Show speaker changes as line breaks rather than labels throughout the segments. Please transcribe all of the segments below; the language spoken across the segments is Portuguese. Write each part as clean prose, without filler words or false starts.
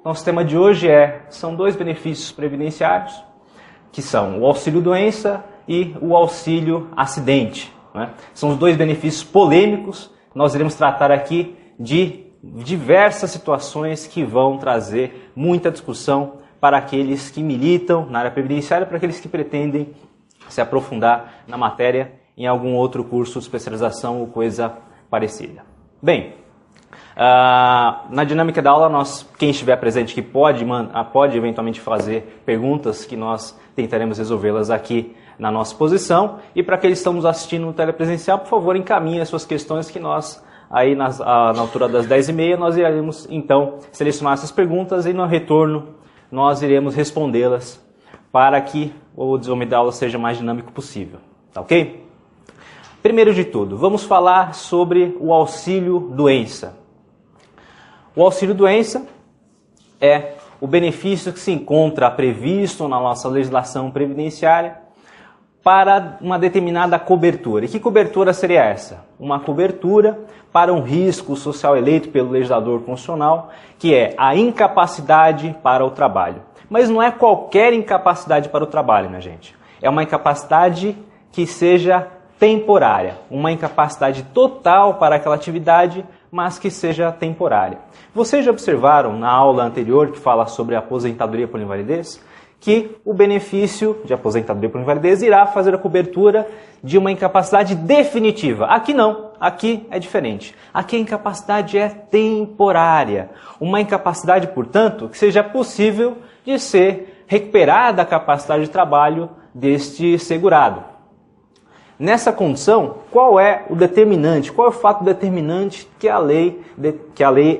Nosso tema de hoje são dois benefícios previdenciários, que são o auxílio-doença e o auxílio-acidente, né? São os dois benefícios polêmicos. Nós iremos tratar aqui de diversas situações que vão trazer muita discussão para aqueles que militam na área previdenciária, para aqueles que pretendem se aprofundar na matéria em algum outro curso de especialização ou coisa parecida. Bem, na dinâmica da aula, quem estiver presente aqui pode eventualmente fazer perguntas que nós tentaremos resolvê-las aqui na nossa exposição. E para aqueles que estão nos assistindo no telepresencial, por favor, encaminhem as suas questões que nós, aí na altura das 10h30, nós iremos então selecionar essas perguntas e no retorno nós iremos respondê-las para que o desenvolvimento da aula seja o mais dinâmico possível. Tá ok? Primeiro de tudo, vamos falar sobre o auxílio-doença. O auxílio-doença é o benefício que se encontra previsto na nossa legislação previdenciária para uma determinada cobertura. E que cobertura seria essa? Uma cobertura para um risco social eleito pelo legislador constitucional, que é a incapacidade para o trabalho. Mas não é qualquer incapacidade para o trabalho, né, gente? É uma incapacidade que seja temporária, uma incapacidade total para aquela atividade, mas que seja temporária. Vocês já observaram na aula anterior, que fala sobre a aposentadoria por invalidez, que o benefício de aposentadoria por invalidez irá fazer a cobertura de uma incapacidade definitiva. Aqui não, aqui é diferente. Aqui a incapacidade é temporária. Uma incapacidade, portanto, que seja possível de ser recuperada a capacidade de trabalho deste segurado. Nessa condição, qual é o determinante, qual é o fato determinante que a lei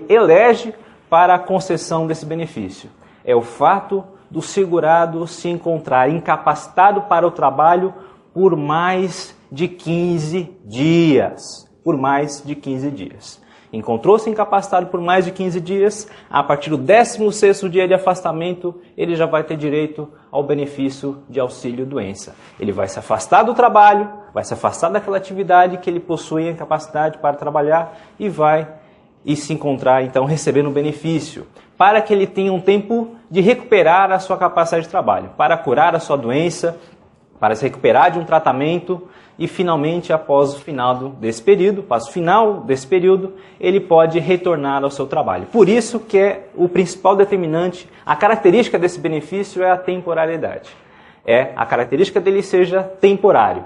elege para a concessão desse benefício? É o fato do segurado se encontrar incapacitado para o trabalho por mais de 15 dias. Por mais de 15 dias. Encontrou-se incapacitado por mais de 15 dias, a partir do 16º dia de afastamento, ele já vai ter direito ao benefício de auxílio-doença. Ele vai se afastar do trabalho, vai se afastar daquela atividade que ele possui a incapacidade para trabalhar e se encontrar, então, recebendo o benefício, para que ele tenha um tempo de recuperar a sua capacidade de trabalho, para curar a sua doença, para se recuperar de um tratamento e, finalmente, após o final desse período, ele pode retornar ao seu trabalho. Por isso que é o principal determinante, a característica desse benefício é a temporalidade. É a característica dele seja temporário.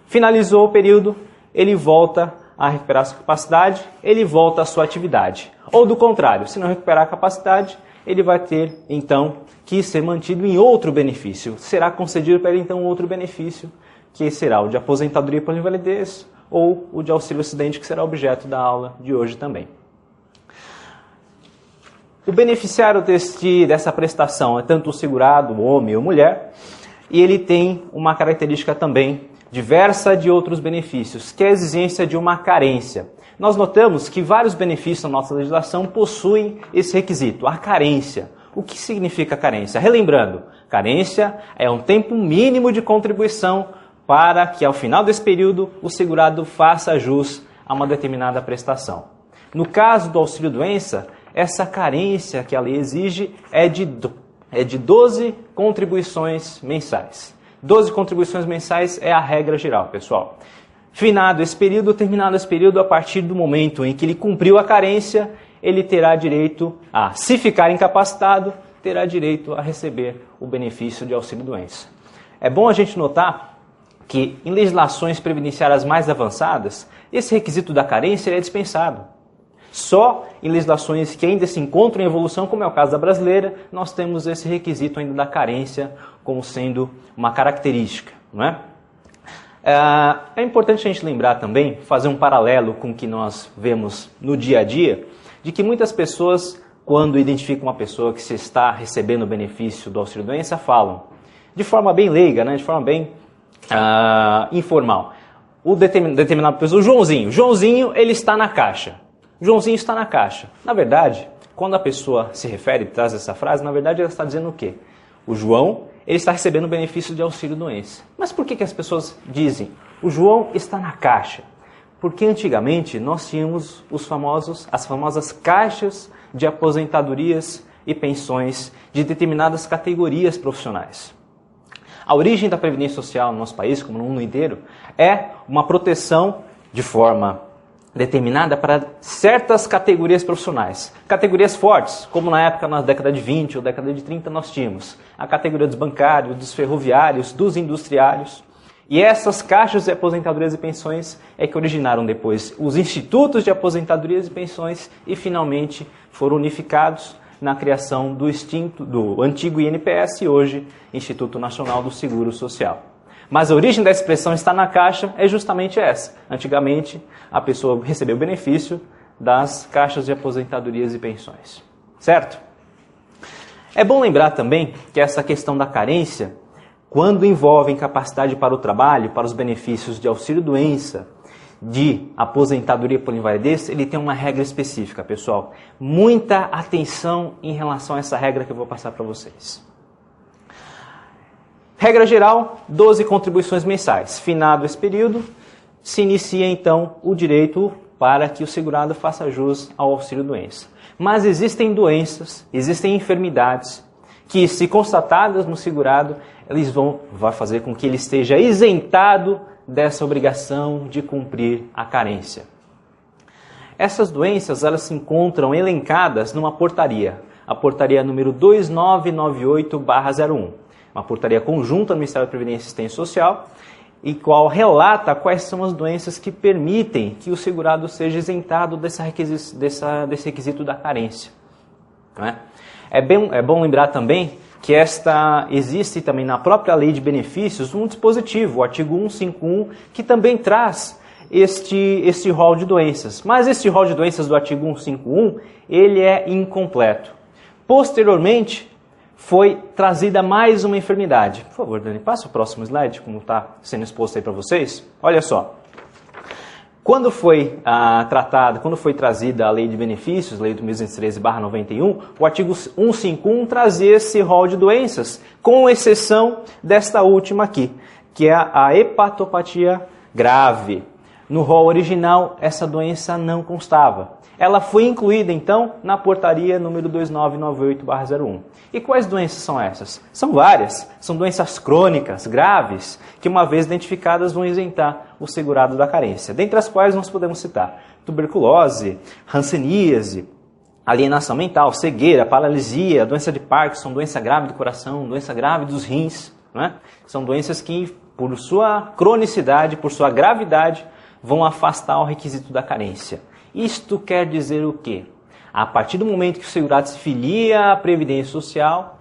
Finalizou o período, ele volta a recuperar a sua capacidade, ele volta à sua atividade. Ou do contrário, se não recuperar a capacidade, ele vai ter, então, que ser mantido em outro benefício. Será concedido para ele, então, outro benefício, que será o de aposentadoria por invalidez ou o de auxílio-acidente, que será objeto da aula de hoje também. O beneficiário dessa prestação é tanto o segurado, homem ou mulher, e ele tem uma característica também diversa de outros benefícios, que é a exigência de uma carência. Nós notamos que vários benefícios na nossa legislação possuem esse requisito, a carência. O que significa carência? Relembrando, carência é um tempo mínimo de contribuição para que, ao final desse período, o segurado faça jus a uma determinada prestação. No caso do auxílio-doença, essa carência que a lei exige é de 12 contribuições mensais. 12 contribuições mensais é a regra geral, pessoal. Finado esse período, terminado esse período, a partir do momento em que ele cumpriu a carência, ele terá direito a, se ficar incapacitado, terá direito a receber o benefício de auxílio-doença. É bom a gente notar que em legislações previdenciárias mais avançadas, esse requisito da carência é dispensado. Só em legislações que ainda se encontram em evolução, como é o caso da brasileira, nós temos esse requisito ainda da carência como sendo uma característica, não é? É importante a gente lembrar também, fazer um paralelo com o que nós vemos no dia a dia, de que muitas pessoas, quando identificam uma pessoa que se está recebendo o benefício do auxílio-doença, falam, de forma bem leiga, né, de forma bem informal, o determinado pessoa, o Joãozinho, ele está na caixa. Joãozinho está na caixa. Na verdade, quando a pessoa se refere, traz essa frase, na verdade ela está dizendo o quê? O João, ele está recebendo o benefício de auxílio-doença. Mas por que as pessoas dizem, o João está na caixa? Porque antigamente nós tínhamos as famosas caixas de aposentadorias e pensões de determinadas categorias profissionais. A origem da Previdência Social no nosso país, como no mundo inteiro, é uma proteção de forma determinada para certas categorias profissionais. Categorias fortes, como na época, na década de 20 ou década de 30, nós tínhamos a categoria dos bancários, dos ferroviários, dos industriários. E essas caixas de aposentadorias e pensões é que originaram depois os institutos de aposentadorias e pensões e finalmente foram unificados na criação do antigo INPS e hoje Instituto Nacional do Seguro Social. Mas a origem da expressão "está na caixa" é justamente essa. Antigamente, a pessoa recebeu o benefício das caixas de aposentadorias e pensões. Certo? É bom lembrar também que essa questão da carência, quando envolve incapacidade para o trabalho, para os benefícios de auxílio-doença, de aposentadoria por invalidez, ele tem uma regra específica, pessoal. Muita atenção em relação a essa regra que eu vou passar para vocês. Regra geral, 12 contribuições mensais. Finado esse período, se inicia então o direito para que o segurado faça jus ao auxílio-doença. Mas existem doenças, existem enfermidades que, se constatadas no segurado, vai fazer com que ele esteja isentado dessa obrigação de cumprir a carência. Essas doenças, elas se encontram elencadas numa portaria, a portaria número 2998/01, uma portaria conjunta do Ministério da Previdência e Assistência Social, e qual relata quais são as doenças que permitem que o segurado seja isentado desse requisito da carência. Não é? É bom lembrar também que existe também na própria Lei de Benefícios um dispositivo, o artigo 151, que também traz este rol de doenças. Mas este rol de doenças do artigo 151, ele é incompleto. Posteriormente, foi trazida mais uma enfermidade. Por favor, Dani, passa o próximo slide, como está sendo exposto aí para vocês. Olha só. Quando foi trazida a Lei de Benefícios, Lei 1213/91, o artigo 151 trazia esse rol de doenças, com exceção desta última aqui, que é a hepatopatia grave. No rol original, essa doença não constava. Ela foi incluída, então, na portaria número 2998/01. E quais doenças são essas? São várias. São doenças crônicas, graves, que uma vez identificadas vão isentar o segurado da carência. Dentre as quais nós podemos citar tuberculose, hanseníase, alienação mental, cegueira, paralisia, doença de Parkinson, doença grave do coração, doença grave dos rins. Não é? São doenças que, por sua cronicidade, por sua gravidade, vão afastar o requisito da carência. Isto quer dizer o quê? A partir do momento que o segurado se filia à Previdência Social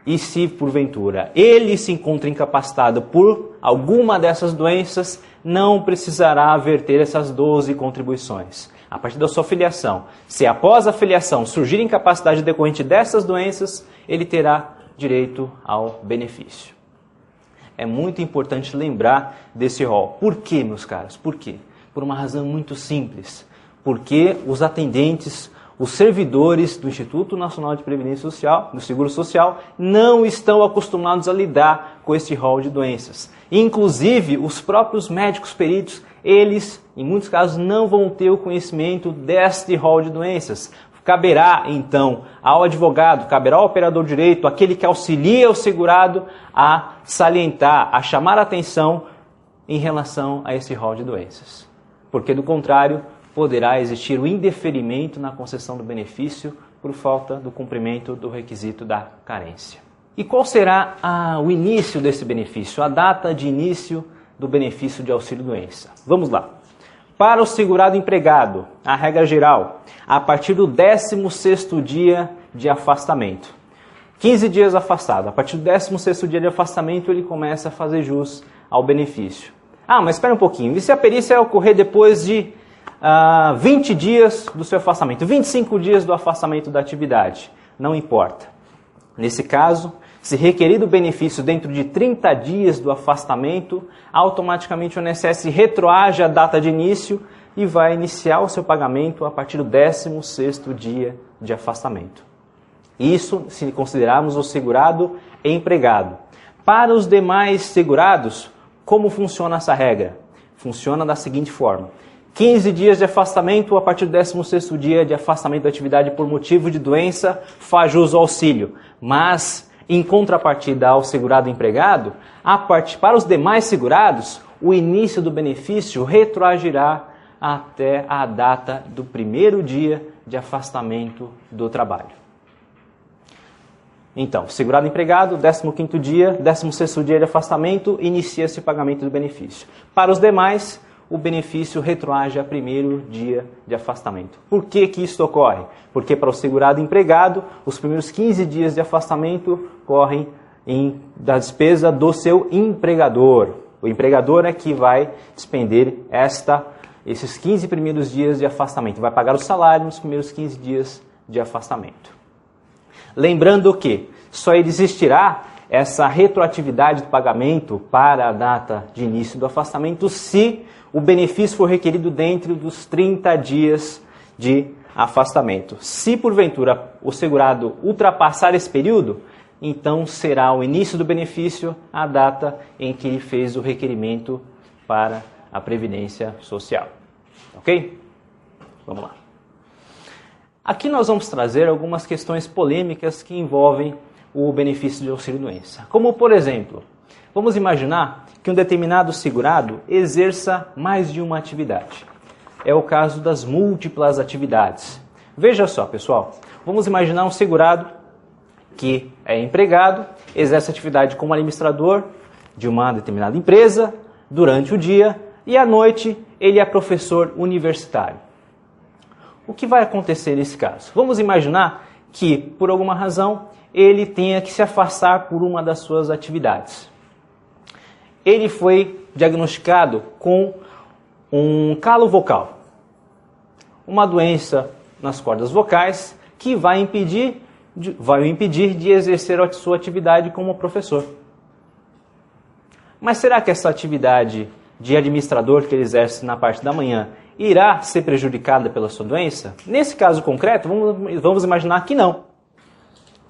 e se, porventura, ele se encontra incapacitado por alguma dessas doenças, não precisará verter essas 12 contribuições. A partir da sua filiação, se após a filiação surgir incapacidade decorrente dessas doenças, ele terá direito ao benefício. É muito importante lembrar desse rol. Por quê, meus caros? Por quê? Por uma razão muito simples. Porque os atendentes, os servidores do Instituto Nacional de Previdência Social, do Seguro Social, não estão acostumados a lidar com esse rol de doenças. Inclusive, os próprios médicos peritos, eles, em muitos casos, não vão ter o conhecimento deste rol de doenças. Caberá, então, ao advogado, caberá ao operador de direito, aquele que auxilia o segurado, a salientar, a chamar a atenção em relação a esse rol de doenças. Porque, do contrário, poderá existir o indeferimento na concessão do benefício por falta do cumprimento do requisito da carência. E qual será o início desse benefício, a data de início do benefício de auxílio-doença? Vamos lá. Para o segurado empregado, a regra geral, a partir do 16º dia de afastamento. 15 dias afastado. A partir do 16º dia de afastamento, ele começa a fazer jus ao benefício. Mas espera um pouquinho. E se a perícia ocorrer depois de 20 dias do seu afastamento, 25 dias do afastamento da atividade? Não importa. Nesse caso, se requerido o benefício dentro de 30 dias do afastamento, automaticamente o INSS retroage a data de início e vai iniciar o seu pagamento a partir do 16º dia de afastamento. Isso se considerarmos o segurado empregado. Para os demais segurados, como funciona essa regra? Funciona da seguinte forma. 15 dias de afastamento, a partir do 16º dia de afastamento da atividade por motivo de doença, faz jus ao auxílio. Mas, em contrapartida ao segurado empregado, para os demais segurados, o início do benefício retroagirá até a data do primeiro dia de afastamento do trabalho. Então, segurado empregado, 15º dia, 16º dia de afastamento, inicia-se o pagamento do benefício. Para os demais, o benefício retroage a primeiro dia de afastamento. Por que que isso ocorre? Porque para o segurado empregado, os primeiros 15 dias de afastamento correm da despesa do seu empregador. O empregador é que vai despender esses 15 primeiros dias de afastamento. Vai pagar o salário nos primeiros 15 dias de afastamento. Lembrando que só existirá essa retroatividade do pagamento para a data de início do afastamento se o benefício for requerido dentro dos 30 dias de afastamento. Se porventura o segurado ultrapassar esse período, então será o início do benefício a data em que ele fez o requerimento para a Previdência Social. Ok? Vamos lá. Aqui nós vamos trazer algumas questões polêmicas que envolvem o benefício de auxílio-doença. Como, por exemplo, vamos imaginar que um determinado segurado exerça mais de uma atividade. É o caso das múltiplas atividades. Veja só, pessoal, vamos imaginar um segurado que é empregado, exerce atividade como administrador de uma determinada empresa durante o dia e à noite ele é professor universitário. O que vai acontecer nesse caso? Vamos imaginar que, por alguma razão, ele tenha que se afastar por uma das suas atividades. Ele foi diagnosticado com um calo vocal, uma doença nas cordas vocais que vai o impedir de exercer a sua atividade como professor. Mas será que essa atividade de administrador que ele exerce na parte da manhã irá ser prejudicada pela sua doença? Nesse caso concreto, vamos imaginar que não.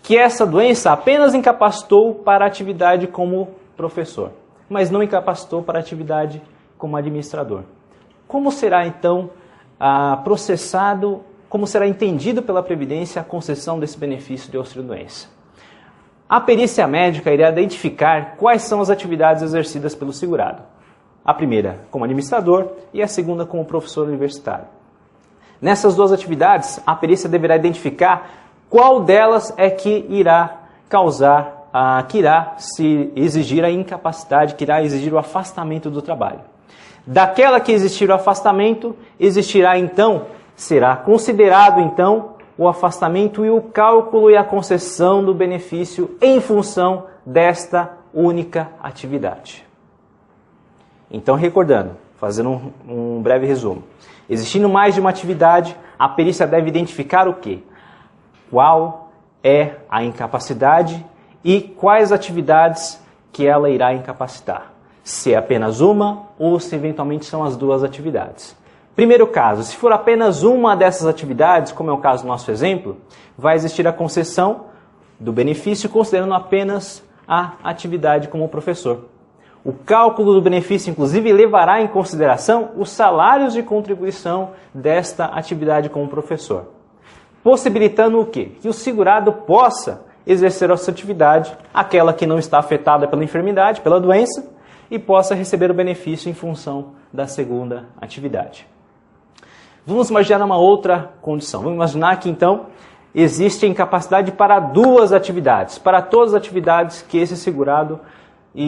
Que essa doença apenas incapacitou para a atividade como professor, mas não incapacitou para a atividade como administrador. Como será então como será entendido pela Previdência a concessão desse benefício de auxílio-doença? A perícia médica irá identificar quais são as atividades exercidas pelo segurado. A primeira como administrador e a segunda como professor universitário. Nessas duas atividades, a perícia deverá identificar qual delas é que irá se exigir a incapacidade, que irá exigir o afastamento do trabalho. Daquela que existir o afastamento, será considerado então o afastamento e o cálculo e a concessão do benefício em função desta única atividade. Então, recordando, fazendo um breve resumo. Existindo mais de uma atividade, a perícia deve identificar o quê? Qual é a incapacidade e quais atividades que ela irá incapacitar. Se é apenas uma ou se eventualmente são as duas atividades. Primeiro caso, se for apenas uma dessas atividades, como é o caso do nosso exemplo, vai existir a concessão do benefício considerando apenas a atividade como professor. O cálculo do benefício, inclusive, levará em consideração os salários de contribuição desta atividade como professor. Possibilitando o quê? Que o segurado possa exercer a sua atividade, aquela que não está afetada pela enfermidade, pela doença, e possa receber o benefício em função da segunda atividade. Vamos imaginar uma outra condição. Vamos imaginar que, então, existe incapacidade para duas atividades, para todas as atividades que esse segurado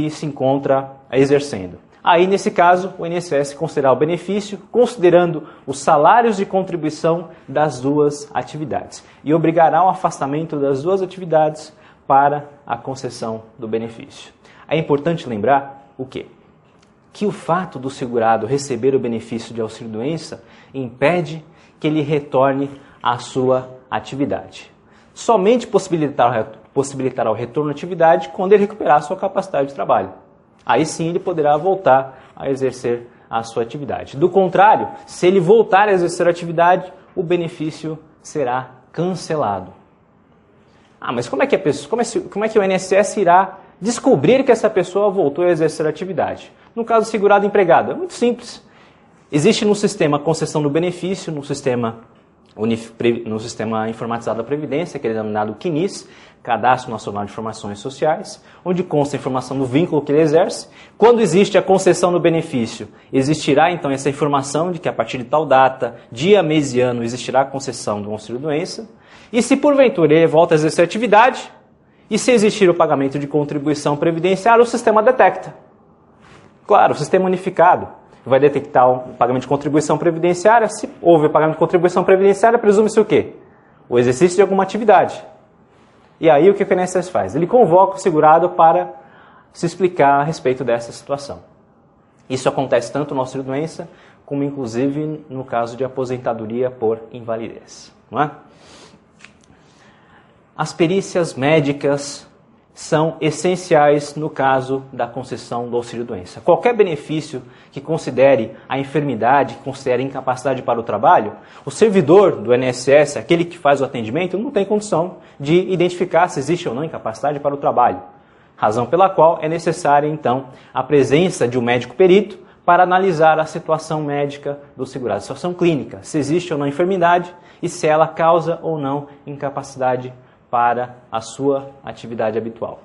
se encontra exercendo. Aí, nesse caso, o INSS considerará o benefício, considerando os salários de contribuição das duas atividades, e obrigará o afastamento das duas atividades para a concessão do benefício. É importante lembrar o quê? Que o fato do segurado receber o benefício de auxílio-doença impede que ele retorne à sua atividade. Somente possibilitará o retorno à atividade quando ele recuperar a sua capacidade de trabalho. Aí sim ele poderá voltar a exercer a sua atividade. Do contrário, se ele voltar a exercer a atividade, o benefício será cancelado. Mas como é que o INSS irá descobrir que essa pessoa voltou a exercer a atividade? No caso do segurado empregado, é muito simples. Existe no sistema a concessão do benefício, no sistema informatizado da Previdência, que é denominado CNIS, Cadastro Nacional de Informações Sociais, onde consta a informação do vínculo que ele exerce. Quando existe a concessão do benefício, existirá então essa informação de que a partir de tal data, dia, mês e ano, existirá a concessão do auxílio-doença. E se porventura ele volta a exercer atividade, e se existir o pagamento de contribuição previdenciária, o sistema detecta. Claro, o sistema unificado vai detectar o pagamento de contribuição previdenciária. Se houve o pagamento de contribuição previdenciária, presume-se o quê? O exercício de alguma atividade. E aí o que o INSS faz? Ele convoca o segurado para se explicar a respeito dessa situação. Isso acontece tanto no auxílio-doença, como inclusive no caso de aposentadoria por invalidez. Não é? As perícias médicas são essenciais no caso da concessão do auxílio-doença. Qualquer benefício que considere a enfermidade, que considere a incapacidade para o trabalho, o servidor do INSS, aquele que faz o atendimento, não tem condição de identificar se existe ou não incapacidade para o trabalho. Razão pela qual é necessária, então, a presença de um médico perito para analisar a situação médica do segurado, a situação clínica, se existe ou não enfermidade e se ela causa ou não incapacidade para a sua atividade habitual.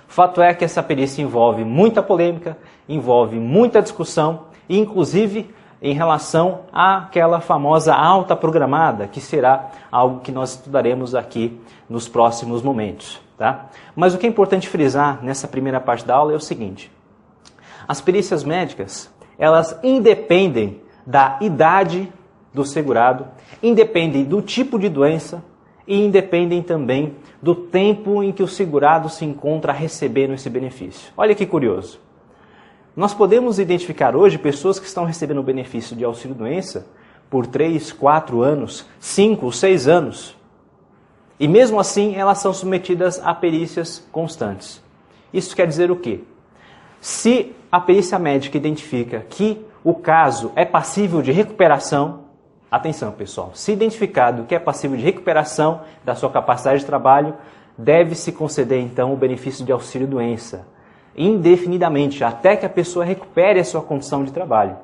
O fato é que essa perícia envolve muita polêmica, envolve muita discussão, inclusive em relação àquela famosa alta programada, que será algo que nós estudaremos aqui nos próximos momentos. Tá? Mas o que é importante frisar nessa primeira parte da aula é o seguinte: as perícias médicas, elas independem da idade do segurado, independem do tipo de doença, e independem também do tempo em que o segurado se encontra recebendo esse benefício. Olha que curioso. Nós podemos identificar hoje pessoas que estão recebendo o benefício de auxílio-doença por 3, 4 anos, 5, 6 anos. E mesmo assim elas são submetidas a perícias constantes. Isso quer dizer o quê? Se a perícia médica identifica que o caso é passível de recuperação, atenção, pessoal, se identificado que é passível de recuperação da sua capacidade de trabalho, deve-se conceder, então, o benefício de auxílio-doença, indefinidamente, até que a pessoa recupere a sua condição de trabalho.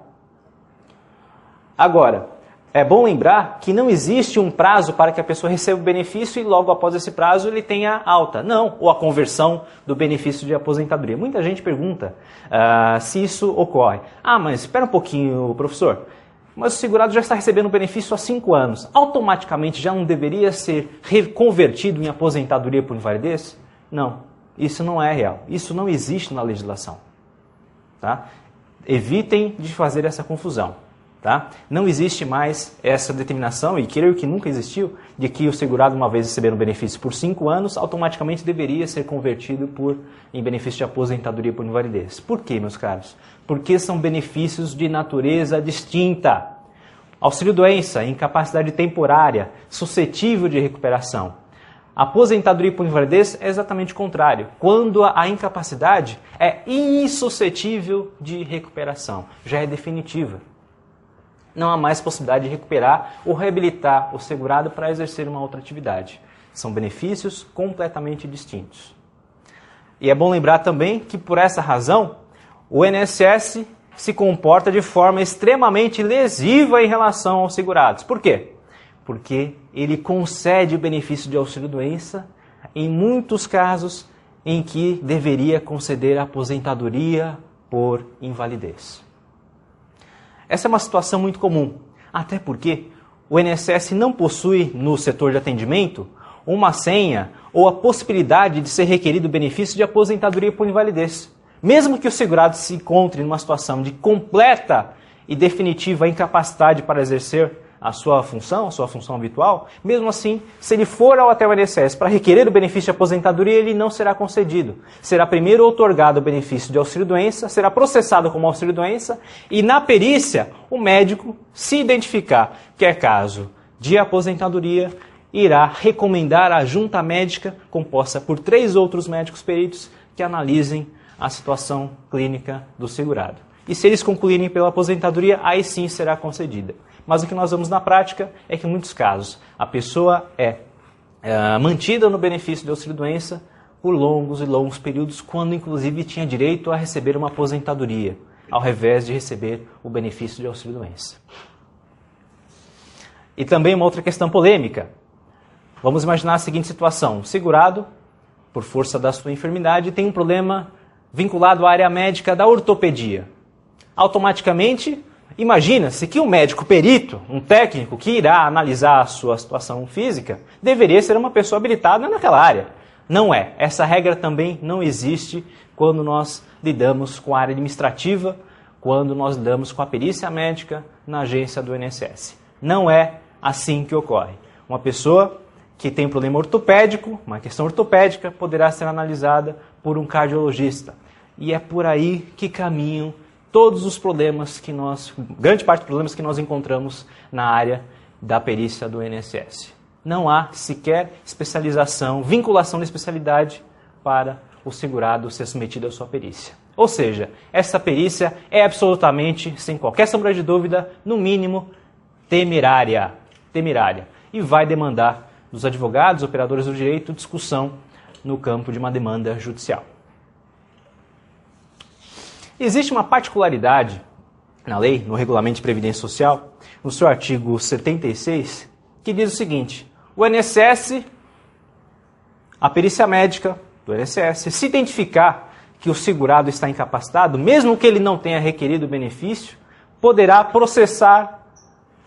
Agora, é bom lembrar que não existe um prazo para que a pessoa receba o benefício e logo após esse prazo ele tenha alta. Não, ou a conversão do benefício de aposentadoria. Muita gente pergunta se isso ocorre. Ah, mas espera um pouquinho, professor. Mas o segurado já está recebendo o benefício há 5 anos. Automaticamente já não deveria ser reconvertido em aposentadoria por invalidez? Não, isso não é real. Isso não existe na legislação. Tá? Evitem de fazer essa confusão. Tá? Não existe mais essa determinação, e creio que nunca existiu, de que o segurado, uma vez recebendo o benefício por 5 anos, automaticamente deveria ser convertido em benefício de aposentadoria por invalidez. Por quê, meus caros? Porque são benefícios de natureza distinta. Auxílio-doença, incapacidade temporária, suscetível de recuperação. Aposentadoria por invalidez é exatamente o contrário, quando a incapacidade é insuscetível de recuperação, já é definitiva. Não há mais possibilidade de recuperar ou reabilitar o segurado para exercer uma outra atividade. São benefícios completamente distintos. E é bom lembrar também que, por essa razão, o INSS se comporta de forma extremamente lesiva em relação aos segurados. Por quê? Porque ele concede o benefício de auxílio-doença em muitos casos em que deveria conceder aposentadoria por invalidez. Essa é uma situação muito comum, até porque o INSS não possui no setor de atendimento uma senha ou a possibilidade de ser requerido benefício de aposentadoria por invalidez. Mesmo que o segurado se encontre numa situação de completa e definitiva incapacidade para exercer a sua função habitual, mesmo assim, se ele for até o INSS para requerer o benefício de aposentadoria, ele não será concedido. Será primeiro otorgado o benefício de auxílio-doença, será processado como auxílio-doença e na perícia o médico, se identificar que é caso de aposentadoria, irá recomendar a junta médica composta por 3 outros médicos peritos que analisem a situação clínica do segurado. E se eles concluírem pela aposentadoria, aí sim será concedida. Mas o que nós vemos na prática é que em muitos casos a pessoa é mantida no benefício de auxílio-doença por longos e longos períodos, quando inclusive tinha direito a receber uma aposentadoria. ao invés de receber o benefício de auxílio-doença. E também uma outra questão polêmica. Vamos imaginar a seguinte situação. O segurado, por força da sua enfermidade, tem um problema vinculado à área médica da ortopedia. Automaticamente, imagina-se que um médico perito, um técnico que irá analisar a sua situação física, deveria ser uma pessoa habilitada naquela área. Não é. Essa regra também não existe quando nós lidamos com a área administrativa, quando nós lidamos com a perícia médica na agência do INSS. Não é assim que ocorre. Uma pessoa que tem um problema ortopédico, uma questão ortopédica, poderá ser analisada por um cardiologista. E é por aí que caminham todos os problemas que grande parte dos problemas que nós encontramos na área da perícia do INSS. Não há sequer especialização, vinculação de especialidade para o segurado ser submetido à sua perícia. Ou seja, essa perícia é absolutamente, sem qualquer sombra de dúvida, no mínimo, temerária. E vai demandar dos advogados, operadores do direito, discussão no campo de uma demanda judicial. Existe uma particularidade na lei, no Regulamento de Previdência Social, no seu artigo 76, que diz o seguinte: o INSS, a perícia médica do INSS, se identificar que o segurado está incapacitado, mesmo que ele não tenha requerido o benefício, poderá processar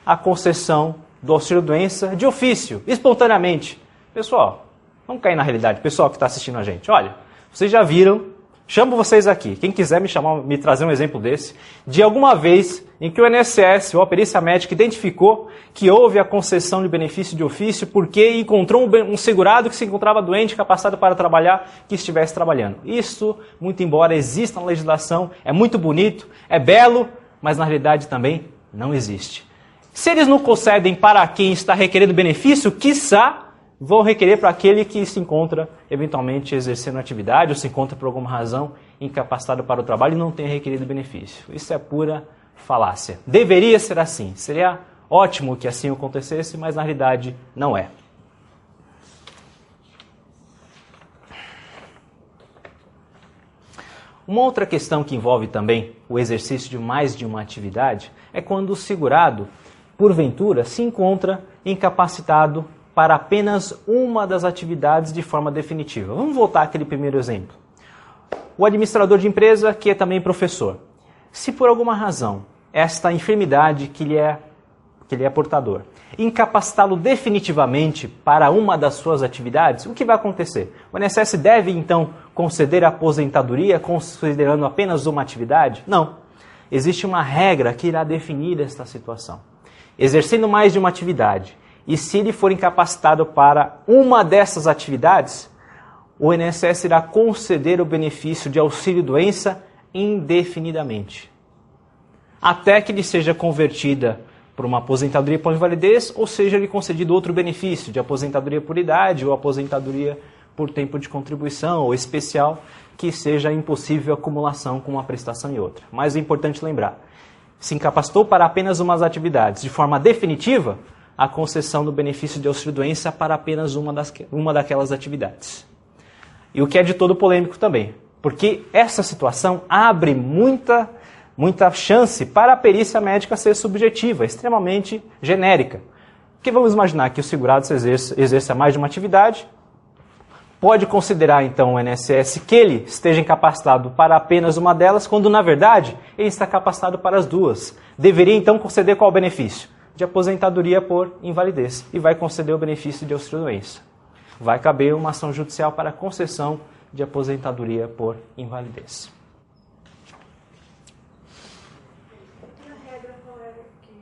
a concessão do auxílio-doença de ofício, espontaneamente. Pessoal, vamos cair na realidade. Pessoal que está assistindo a gente, olha, vocês já viram, chamo vocês aqui, quem quiser me trazer um exemplo desse, de alguma vez em que o INSS ou a perícia médica identificou que houve a concessão de benefício de ofício porque encontrou um segurado que se encontrava doente, incapacitado para trabalhar, que estivesse trabalhando. Isso, muito embora exista na legislação, é muito bonito, é belo, mas na realidade também não existe. Se eles não concedem para quem está requerendo benefício, quiçá vão requerer para aquele que se encontra eventualmente exercendo atividade ou se encontra por alguma razão incapacitado para o trabalho e não tem requerido benefício. Isso é pura falácia. Deveria ser assim. Seria ótimo que assim acontecesse, mas na realidade não é. Uma outra questão que envolve também o exercício de mais de uma atividade é quando o segurado, porventura, se encontra incapacitado para apenas uma das atividades de forma definitiva. Vamos voltar àquele primeiro exemplo. O administrador de empresa, que é também professor. Se por alguma razão esta enfermidade que ele é portador incapacitá-lo definitivamente para uma das suas atividades, o que vai acontecer? O INSS deve então conceder a aposentadoria considerando apenas uma atividade? Não. Existe uma regra que irá definir esta situação. Exercendo mais de uma atividade, e se ele for incapacitado para uma dessas atividades, o INSS irá conceder o benefício de auxílio-doença indefinidamente, até que ele seja convertida por uma aposentadoria por invalidez, ou seja, lhe concedido outro benefício de aposentadoria por idade ou aposentadoria por tempo de contribuição ou especial, que seja impossível acumulação com uma prestação e outra. Mas é importante lembrar, se incapacitou para apenas umas atividades de forma definitiva, a concessão do benefício de auxílio-doença para apenas uma daquelas atividades. E o que é de todo polêmico também, porque essa situação abre muita chance para a perícia médica ser subjetiva, extremamente genérica. Porque vamos imaginar que o segurado exerça mais de uma atividade, pode considerar então o INSS que ele esteja incapacitado para apenas uma delas, quando na verdade ele está capacitado para as duas. Deveria então conceder qual benefício? De aposentadoria por invalidez e vai conceder o benefício de auxílio-doença. Vai caber uma ação judicial para concessão de aposentadoria por invalidez.
A regra qual é que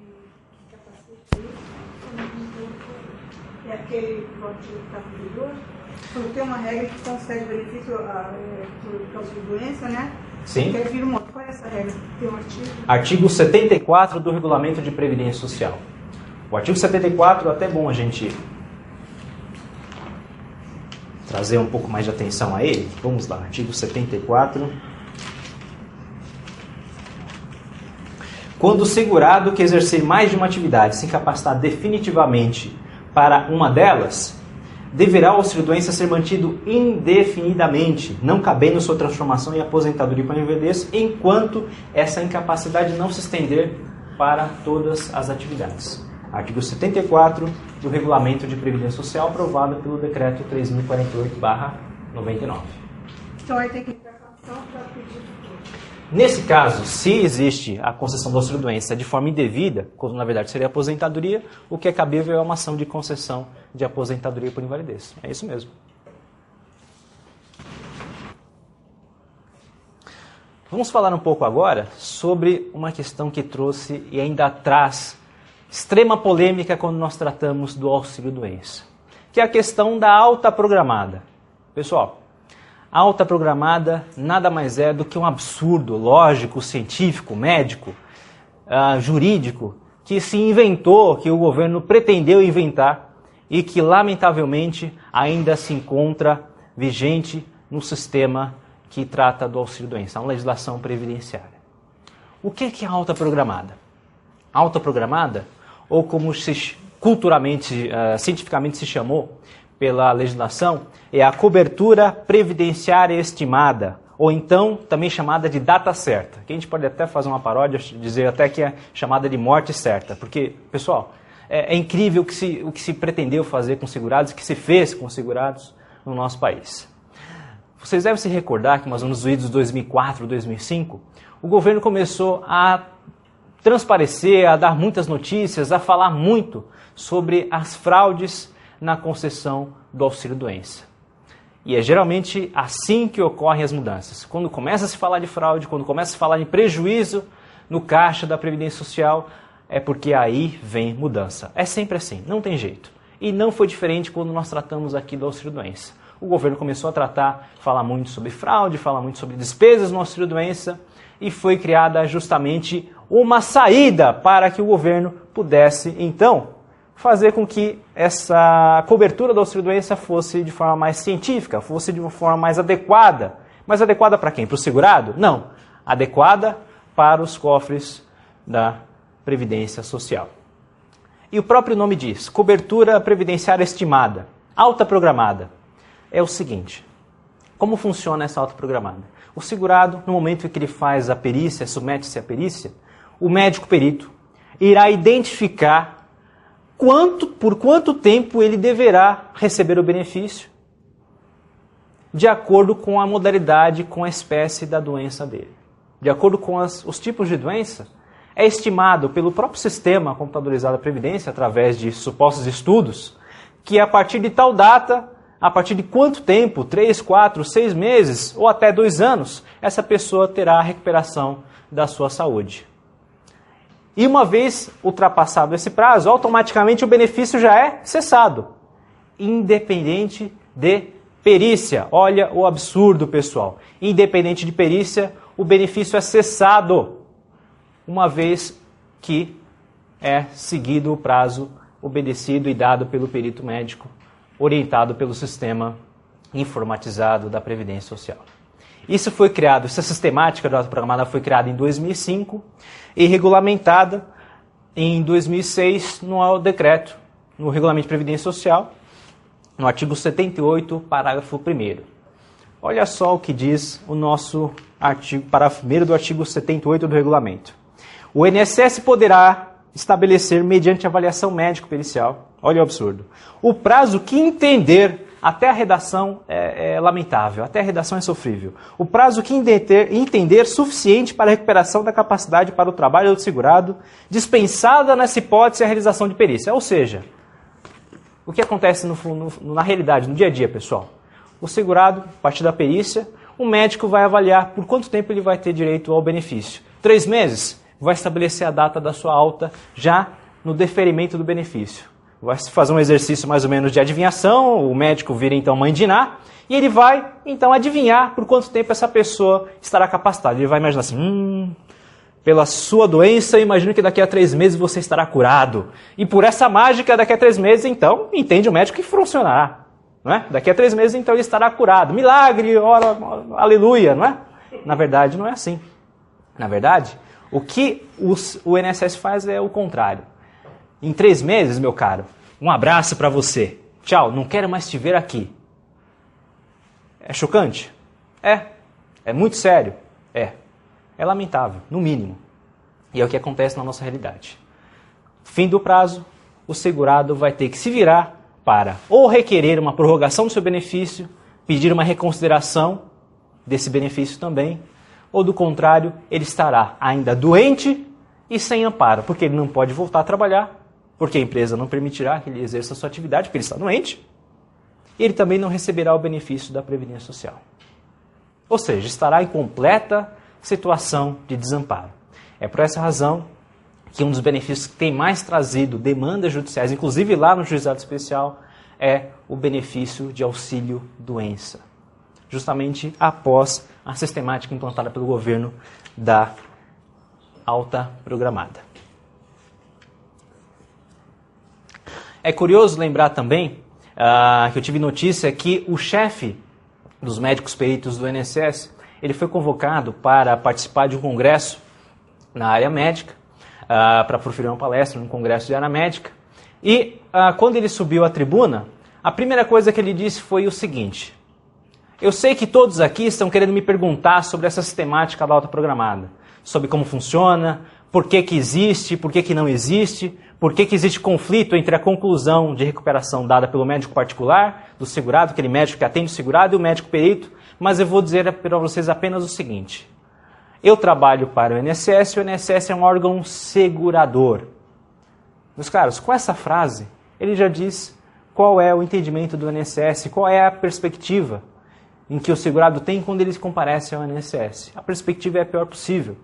capacita isso? É aquele artigo que está anterior? Quando tem uma regra que concede benefício por causa de doença, né?
Sim.
Quer vir um outro. Qual é essa regra? Tem um artigo?
Artigo 74 do Regulamento de Previdência Social. O artigo 74 é até bom a gente trazer um pouco mais de atenção a ele. Vamos lá, artigo 74. Quando o segurado que exercer mais de uma atividade se incapacitar definitivamente para uma delas, deverá o auxílio-doença ser mantido indefinidamente, não cabendo sua transformação em aposentadoria para invalidez, enquanto essa incapacidade não se estender para todas as atividades. Artigo 74 do Regulamento de Previdência Social, aprovado pelo Decreto 3.048/99.
Então aí tem que ir para a Constituição para pedir.
Nesse caso, se existe a concessão do auxílio-doença de forma indevida, quando na verdade seria aposentadoria, o que é cabível é uma ação de concessão de aposentadoria por invalidez. É isso mesmo. Vamos falar um pouco agora sobre uma questão que trouxe e ainda traz extrema polêmica quando nós tratamos do auxílio-doença, que é a questão da alta programada. Pessoal, a alta programada nada mais é do que um absurdo lógico, científico, médico, jurídico, que se inventou, que o governo pretendeu inventar e que, lamentavelmente, ainda se encontra vigente no sistema que trata do auxílio-doença, a legislação previdenciária. O que é a alta programada? A alta programada, ou como culturalmente, cientificamente se chamou pela legislação, é a cobertura previdenciária estimada, ou então também chamada de data certa, que a gente pode até fazer uma paródia, dizer até que é chamada de morte certa, porque, pessoal, é incrível o que se pretendeu fazer com segurados, o que se fez com segurados no nosso país. Vocês devem se recordar que, mais ou menos nos idos 2004, 2005, o governo começou a transparecer, a dar muitas notícias, a falar muito sobre as fraudes na concessão do auxílio-doença. E é geralmente assim que ocorrem as mudanças. Quando começa a se falar de fraude, quando começa a se falar em prejuízo no caixa da Previdência Social, é porque aí vem mudança. É sempre assim, não tem jeito. E não foi diferente quando nós tratamos aqui do auxílio-doença. O governo começou a falar muito sobre fraude, falar muito sobre despesas no auxílio-doença, e foi criada justamente uma saída para que o governo pudesse, então, fazer com que essa cobertura do auxílio-doença fosse de forma mais científica, fosse de uma forma mais adequada. Mas adequada para quem? Para o segurado? Não. Adequada para os cofres da Previdência Social. E o próprio nome diz, cobertura previdenciária estimada, alta programada. É o seguinte, como funciona essa alta programada? O segurado, no momento em que ele faz a perícia, submete-se à perícia, o médico perito irá identificar por quanto tempo ele deverá receber o benefício, de acordo com a modalidade, com a espécie da doença dele. De acordo com os tipos de doença, é estimado pelo próprio sistema computadorizado da Previdência, através de supostos estudos, que a partir de tal data, a partir de quanto tempo, 3, 4, 6 meses ou até 2 anos, essa pessoa terá a recuperação da sua saúde. E uma vez ultrapassado esse prazo, automaticamente o benefício já é cessado, independente de perícia. Olha o absurdo, pessoal. Independente de perícia, o benefício é cessado, uma vez que é seguido o prazo obedecido e dado pelo perito médico, orientado pelo sistema informatizado da Previdência Social. Isso foi criado, essa sistemática da alta programada foi criada em 2005 e regulamentada em 2006 no decreto, no Regulamento de Previdência Social, no artigo 78, parágrafo 1º. Olha só o que diz o nosso parágrafo 1º do artigo 78 do regulamento. O INSS poderá estabelecer, mediante avaliação médico-pericial, olha o absurdo, o prazo que entender. Até a redação é lamentável, até a redação é sofrível. O prazo que entender suficiente para a recuperação da capacidade para o trabalho do segurado, dispensada nessa hipótese a realização de perícia. Ou seja, o que acontece na realidade, no dia a dia, pessoal? O segurado, a partir da perícia, o médico vai avaliar por quanto tempo ele vai ter direito ao benefício. 3 meses? Vai estabelecer a data da sua alta já no deferimento do benefício. Vai se fazer um exercício mais ou menos de adivinhação, o médico vira então mãe de Iná, e ele vai então adivinhar por quanto tempo essa pessoa estará capacitada. Ele vai imaginar assim, pela sua doença, imagino que daqui a 3 meses você estará curado. E por essa mágica, daqui a 3 meses, então, entende o médico que funcionará. Não é? Daqui a 3 meses, então, ele estará curado. Milagre, ora, aleluia, não é? Na verdade, não é assim. Na verdade, o que o INSS faz é o contrário. Em 3 meses, meu caro, um abraço para você. Tchau, não quero mais te ver aqui. É chocante? É muito sério? É lamentável, no mínimo. E é o que acontece na nossa realidade. Fim do prazo, o segurado vai ter que se virar para ou requerer uma prorrogação do seu benefício, pedir uma reconsideração desse benefício também, ou do contrário, ele estará ainda doente e sem amparo, porque ele não pode voltar a trabalhar, porque a empresa não permitirá que ele exerça a sua atividade, porque ele está doente, e ele também não receberá o benefício da Previdência Social. Ou seja, estará em completa situação de desamparo. É por essa razão que um dos benefícios que tem mais trazido demandas judiciais, inclusive lá no Juizado Especial, é o benefício de auxílio-doença. Justamente após a sistemática implantada pelo governo da alta programada. É curioso lembrar também que eu tive notícia que o chefe dos médicos peritos do INSS, ele foi convocado para participar de um congresso na área médica, para proferir uma palestra num congresso de área médica. E quando ele subiu à tribuna, a primeira coisa que ele disse foi o seguinte: eu sei que todos aqui estão querendo me perguntar sobre essa sistemática da alta programada, sobre como funciona, por que existe, por que não existe, por que existe conflito entre a conclusão de recuperação dada pelo médico particular, do segurado, aquele médico que atende o segurado, e o médico perito, mas eu vou dizer para vocês apenas o seguinte: eu trabalho para o INSS e o INSS é um órgão segurador. Meus caros, com essa frase, ele já diz qual é o entendimento do INSS, qual é a perspectiva em que o segurado tem quando ele comparece ao INSS. A perspectiva é a pior possível.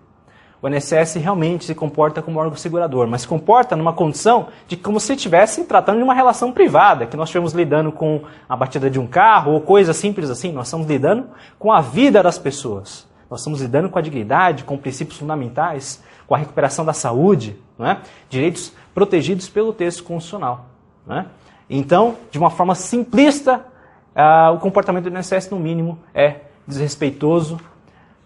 O INSS realmente se comporta como órgão segurador, mas se comporta numa condição de como se estivesse tratando de uma relação privada, que nós estivemos lidando com a batida de um carro ou coisa simples assim. Nós estamos lidando com a vida das pessoas. Nós estamos lidando com a dignidade, com princípios fundamentais, com a recuperação da saúde, não é? Direitos protegidos pelo texto constitucional. Não é? Então, de uma forma simplista, o comportamento do INSS, no mínimo, é desrespeitoso,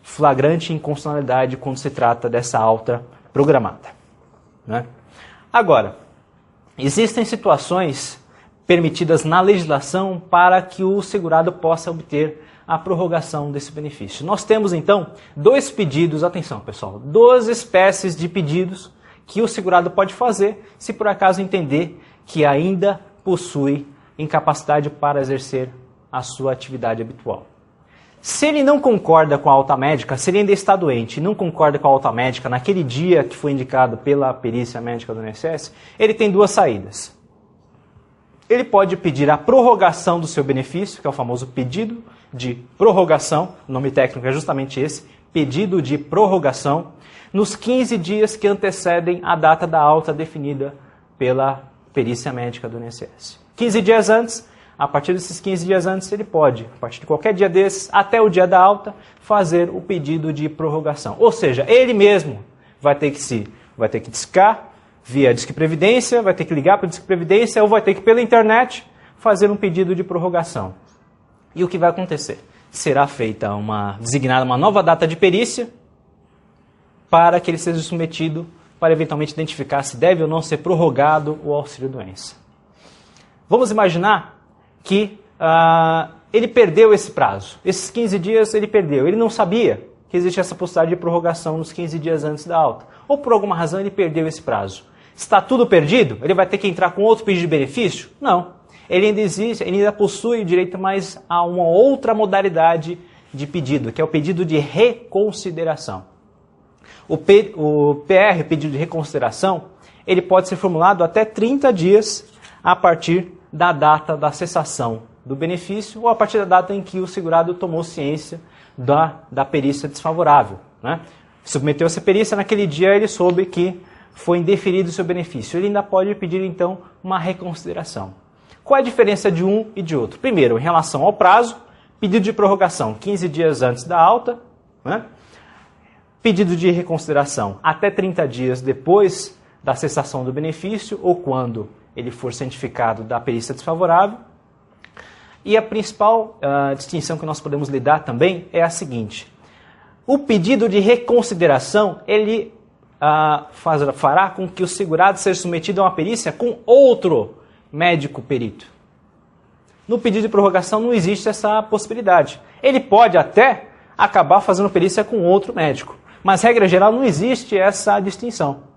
flagrante inconstitucionalidade quando se trata dessa alta programada. Né? Agora, existem situações permitidas na legislação para que o segurado possa obter a prorrogação desse benefício. Nós temos, então, dois pedidos, atenção pessoal, duas espécies de pedidos que o segurado pode fazer se por acaso entender que ainda possui incapacidade para exercer a sua atividade habitual. Se ele não concorda com a alta médica, se ele ainda está doente e não concorda com a alta médica naquele dia que foi indicado pela perícia médica do INSS, ele tem duas saídas. Ele pode pedir a prorrogação do seu benefício, que é o famoso pedido de prorrogação, o nome técnico é justamente esse, pedido de prorrogação, nos 15 dias que antecedem a data da alta definida pela perícia médica do INSS. 15 dias antes, a partir desses 15 dias antes, ele pode, a partir de qualquer dia desses, até o dia da alta, fazer o pedido de prorrogação. Ou seja, ele mesmo vai ter que discar via Disque Previdência, vai ter que ligar para o Disque Previdência ou vai ter que, pela internet, fazer um pedido de prorrogação. E o que vai acontecer? Será feita designada uma nova data de perícia para que ele seja submetido para eventualmente identificar se deve ou não ser prorrogado o auxílio-doença. Vamos imaginar que ele perdeu esse prazo. Esses 15 dias ele perdeu. Ele não sabia que existia essa possibilidade de prorrogação nos 15 dias antes da alta. Ou por alguma razão ele perdeu esse prazo. Está tudo perdido? Ele vai ter que entrar com outro pedido de benefício? Não. Ele ainda existe, ele ainda possui o direito mais a uma outra modalidade de pedido, que é o pedido de reconsideração. O PR, pedido de reconsideração, ele pode ser formulado até 30 dias a partir da data da cessação do benefício ou a partir da data em que o segurado tomou ciência da perícia desfavorável. Né? Submeteu essa perícia, naquele dia ele soube que foi indeferido o seu benefício. Ele ainda pode pedir, então, uma reconsideração. Qual é a diferença de um e de outro? Primeiro, em relação ao prazo, pedido de prorrogação 15 dias antes da alta, né? Pedido de reconsideração até 30 dias depois da cessação do benefício ou quando ele for cientificado da perícia desfavorável. E a principal distinção que nós podemos lidar também é a seguinte: o pedido de reconsideração, ele fará com que o segurado seja submetido a uma perícia com outro médico perito. No pedido de prorrogação não existe essa possibilidade. Ele pode até acabar fazendo perícia com outro médico, mas regra geral não existe essa distinção.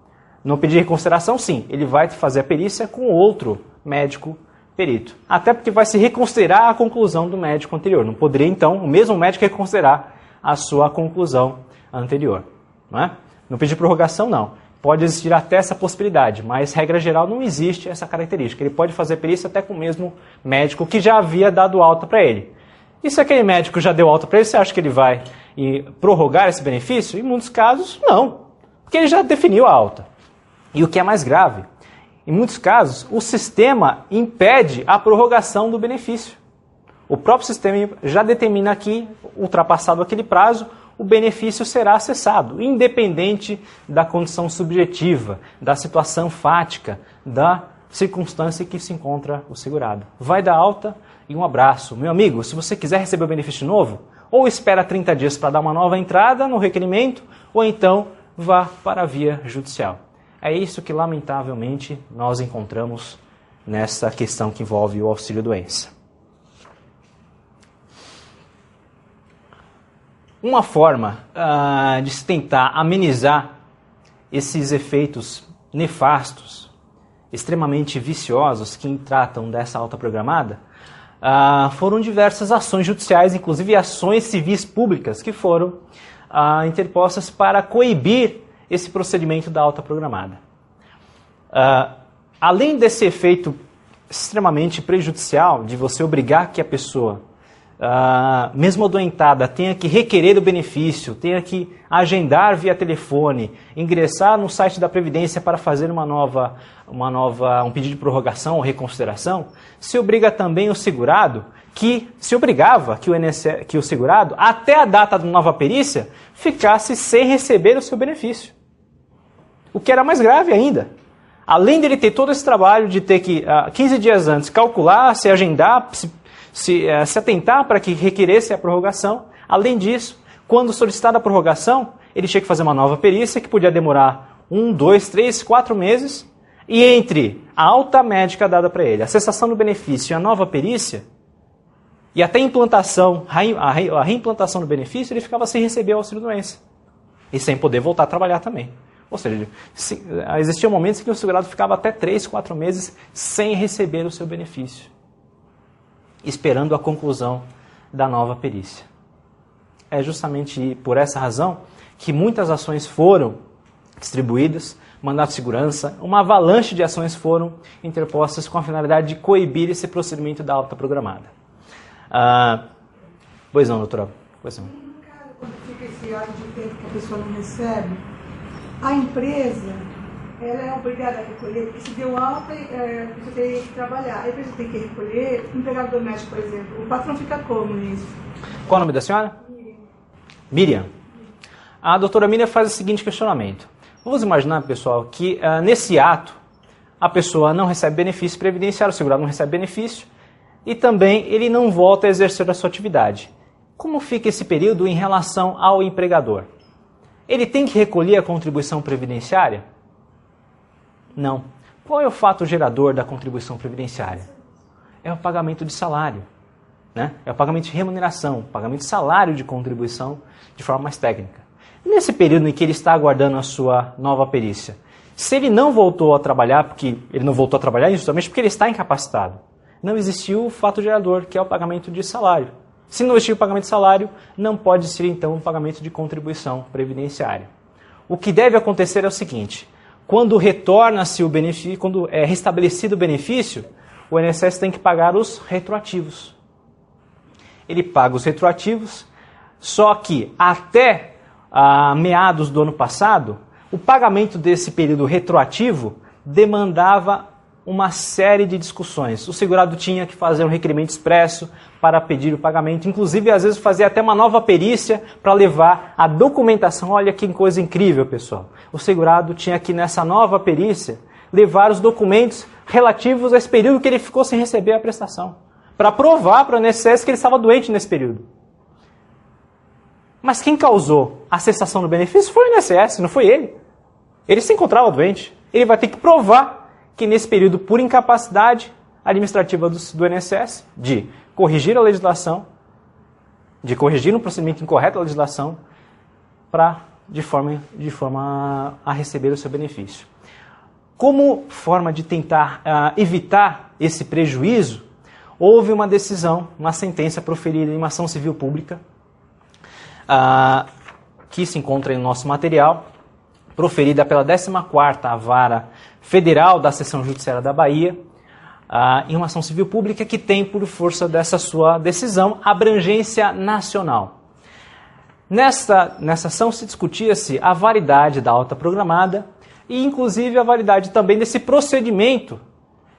No pedido de reconsideração, sim, ele vai fazer a perícia com outro médico perito. Até porque vai se reconsiderar a conclusão do médico anterior. Não poderia, então, o mesmo médico reconsiderar a sua conclusão anterior. Não é? No pedido de prorrogação, não. Pode existir até essa possibilidade, mas, regra geral, não existe essa característica. Ele pode fazer perícia até com o mesmo médico que já havia dado alta para ele. E se aquele médico já deu alta para ele, você acha que ele vai prorrogar esse benefício? Em muitos casos, não. Porque ele já definiu a alta. E o que é mais grave, em muitos casos, o sistema impede a prorrogação do benefício. O próprio sistema já determina que, ultrapassado aquele prazo, o benefício será acessado, independente da condição subjetiva, da situação fática, da circunstância em que se encontra o segurado. Vai dar alta e um abraço. Meu amigo, se você quiser receber o benefício novo, ou espera 30 dias para dar uma nova entrada no requerimento, ou então vá para a via judicial. É isso que, lamentavelmente, nós encontramos nessa questão que envolve o auxílio-doença. Uma forma de se tentar amenizar esses efeitos nefastos, extremamente viciosos, que tratam dessa alta programada, foram diversas ações judiciais, inclusive ações civis públicas, que foram interpostas para coibir esse procedimento da alta programada. Além desse efeito extremamente prejudicial de você obrigar que a pessoa, mesmo adoentada, tenha que requerer o benefício, tenha que agendar via telefone, ingressar no site da Previdência para fazer um pedido de prorrogação ou reconsideração, se obriga também o segurado, que o segurado, até a data da nova perícia, ficasse sem receber o seu benefício. O que era mais grave ainda. Além dele ter todo esse trabalho de ter que, 15 dias antes, calcular, se agendar, se atentar para que requeresse a prorrogação, além disso, quando solicitada a prorrogação, ele tinha que fazer uma nova perícia que podia demorar 1, 2, 3, 4 meses, e entre a alta médica dada para ele, a cessação do benefício e a nova perícia, e até a implantação, a reimplantação do benefício, ele ficava sem receber o auxílio-doença e sem poder voltar a trabalhar também. Ou seja, existiam momentos em que o segurado ficava até 3, 4 meses sem receber o seu benefício, esperando a conclusão da nova perícia. É justamente por essa razão que muitas ações foram distribuídas, mandato de segurança, uma avalanche de ações foram interpostas com a finalidade de coibir esse procedimento da alta programada. Pois não, doutora? Pois não.
No caso, quando fica esse ato de tempo que a pessoa não recebe, a empresa ela é obrigada a recolher, porque se deu alta, você tem que trabalhar. A empresa tem que recolher, empregado doméstico, por exemplo. O patrão fica como nisso?
Qual o nome da senhora? Miriam. A doutora Miriam faz o seguinte questionamento. Vamos imaginar, pessoal, que nesse ato a pessoa não recebe benefício previdenciário, o segurado não recebe benefício e também ele não volta a exercer a sua atividade. Como fica esse período em relação ao empregador? Ele tem que recolher a contribuição previdenciária? Não. Qual é o fato gerador da contribuição previdenciária? É o pagamento de salário, né? É o pagamento de remuneração, o pagamento de salário de contribuição de forma mais técnica. Nesse período em que ele está aguardando a sua nova perícia, se ele não voltou a trabalhar, porque ele não voltou a trabalhar justamente porque ele está incapacitado, não existiu o fato gerador, que é o pagamento de salário. Se não existir o pagamento de salário, não pode ser então o pagamento de contribuição previdenciária. O que deve acontecer é o seguinte: quando retorna-se o benefício, quando é restabelecido o benefício, o INSS tem que pagar os retroativos. Ele paga os retroativos, só que até meados do ano passado, o pagamento desse período retroativo demandava uma série de discussões. O segurado tinha que fazer um requerimento expresso para pedir o pagamento, inclusive às vezes fazer até uma nova perícia para levar a documentação. Olha que coisa incrível, pessoal. O segurado tinha que nessa nova perícia levar os documentos relativos a esse período que ele ficou sem receber a prestação, para provar para o INSS que ele estava doente nesse período. Mas quem causou a cessação do benefício foi o INSS, não foi ele. Ele se encontrava doente. Ele vai ter que provar que nesse período, por incapacidade, administrativa do INSS de corrigir a legislação, de corrigir um procedimento incorreto da legislação, de forma a receber o seu benefício. Como forma de tentar evitar esse prejuízo, houve uma decisão, uma sentença proferida em uma ação civil pública, que se encontra em nosso material, proferida pela 14ª Vara Federal da Seção Judiciária da Bahia, em uma ação civil pública que tem, por força dessa sua decisão, abrangência nacional. Nessa ação se discutia-se a validade da alta programada e, inclusive, a validade também desse procedimento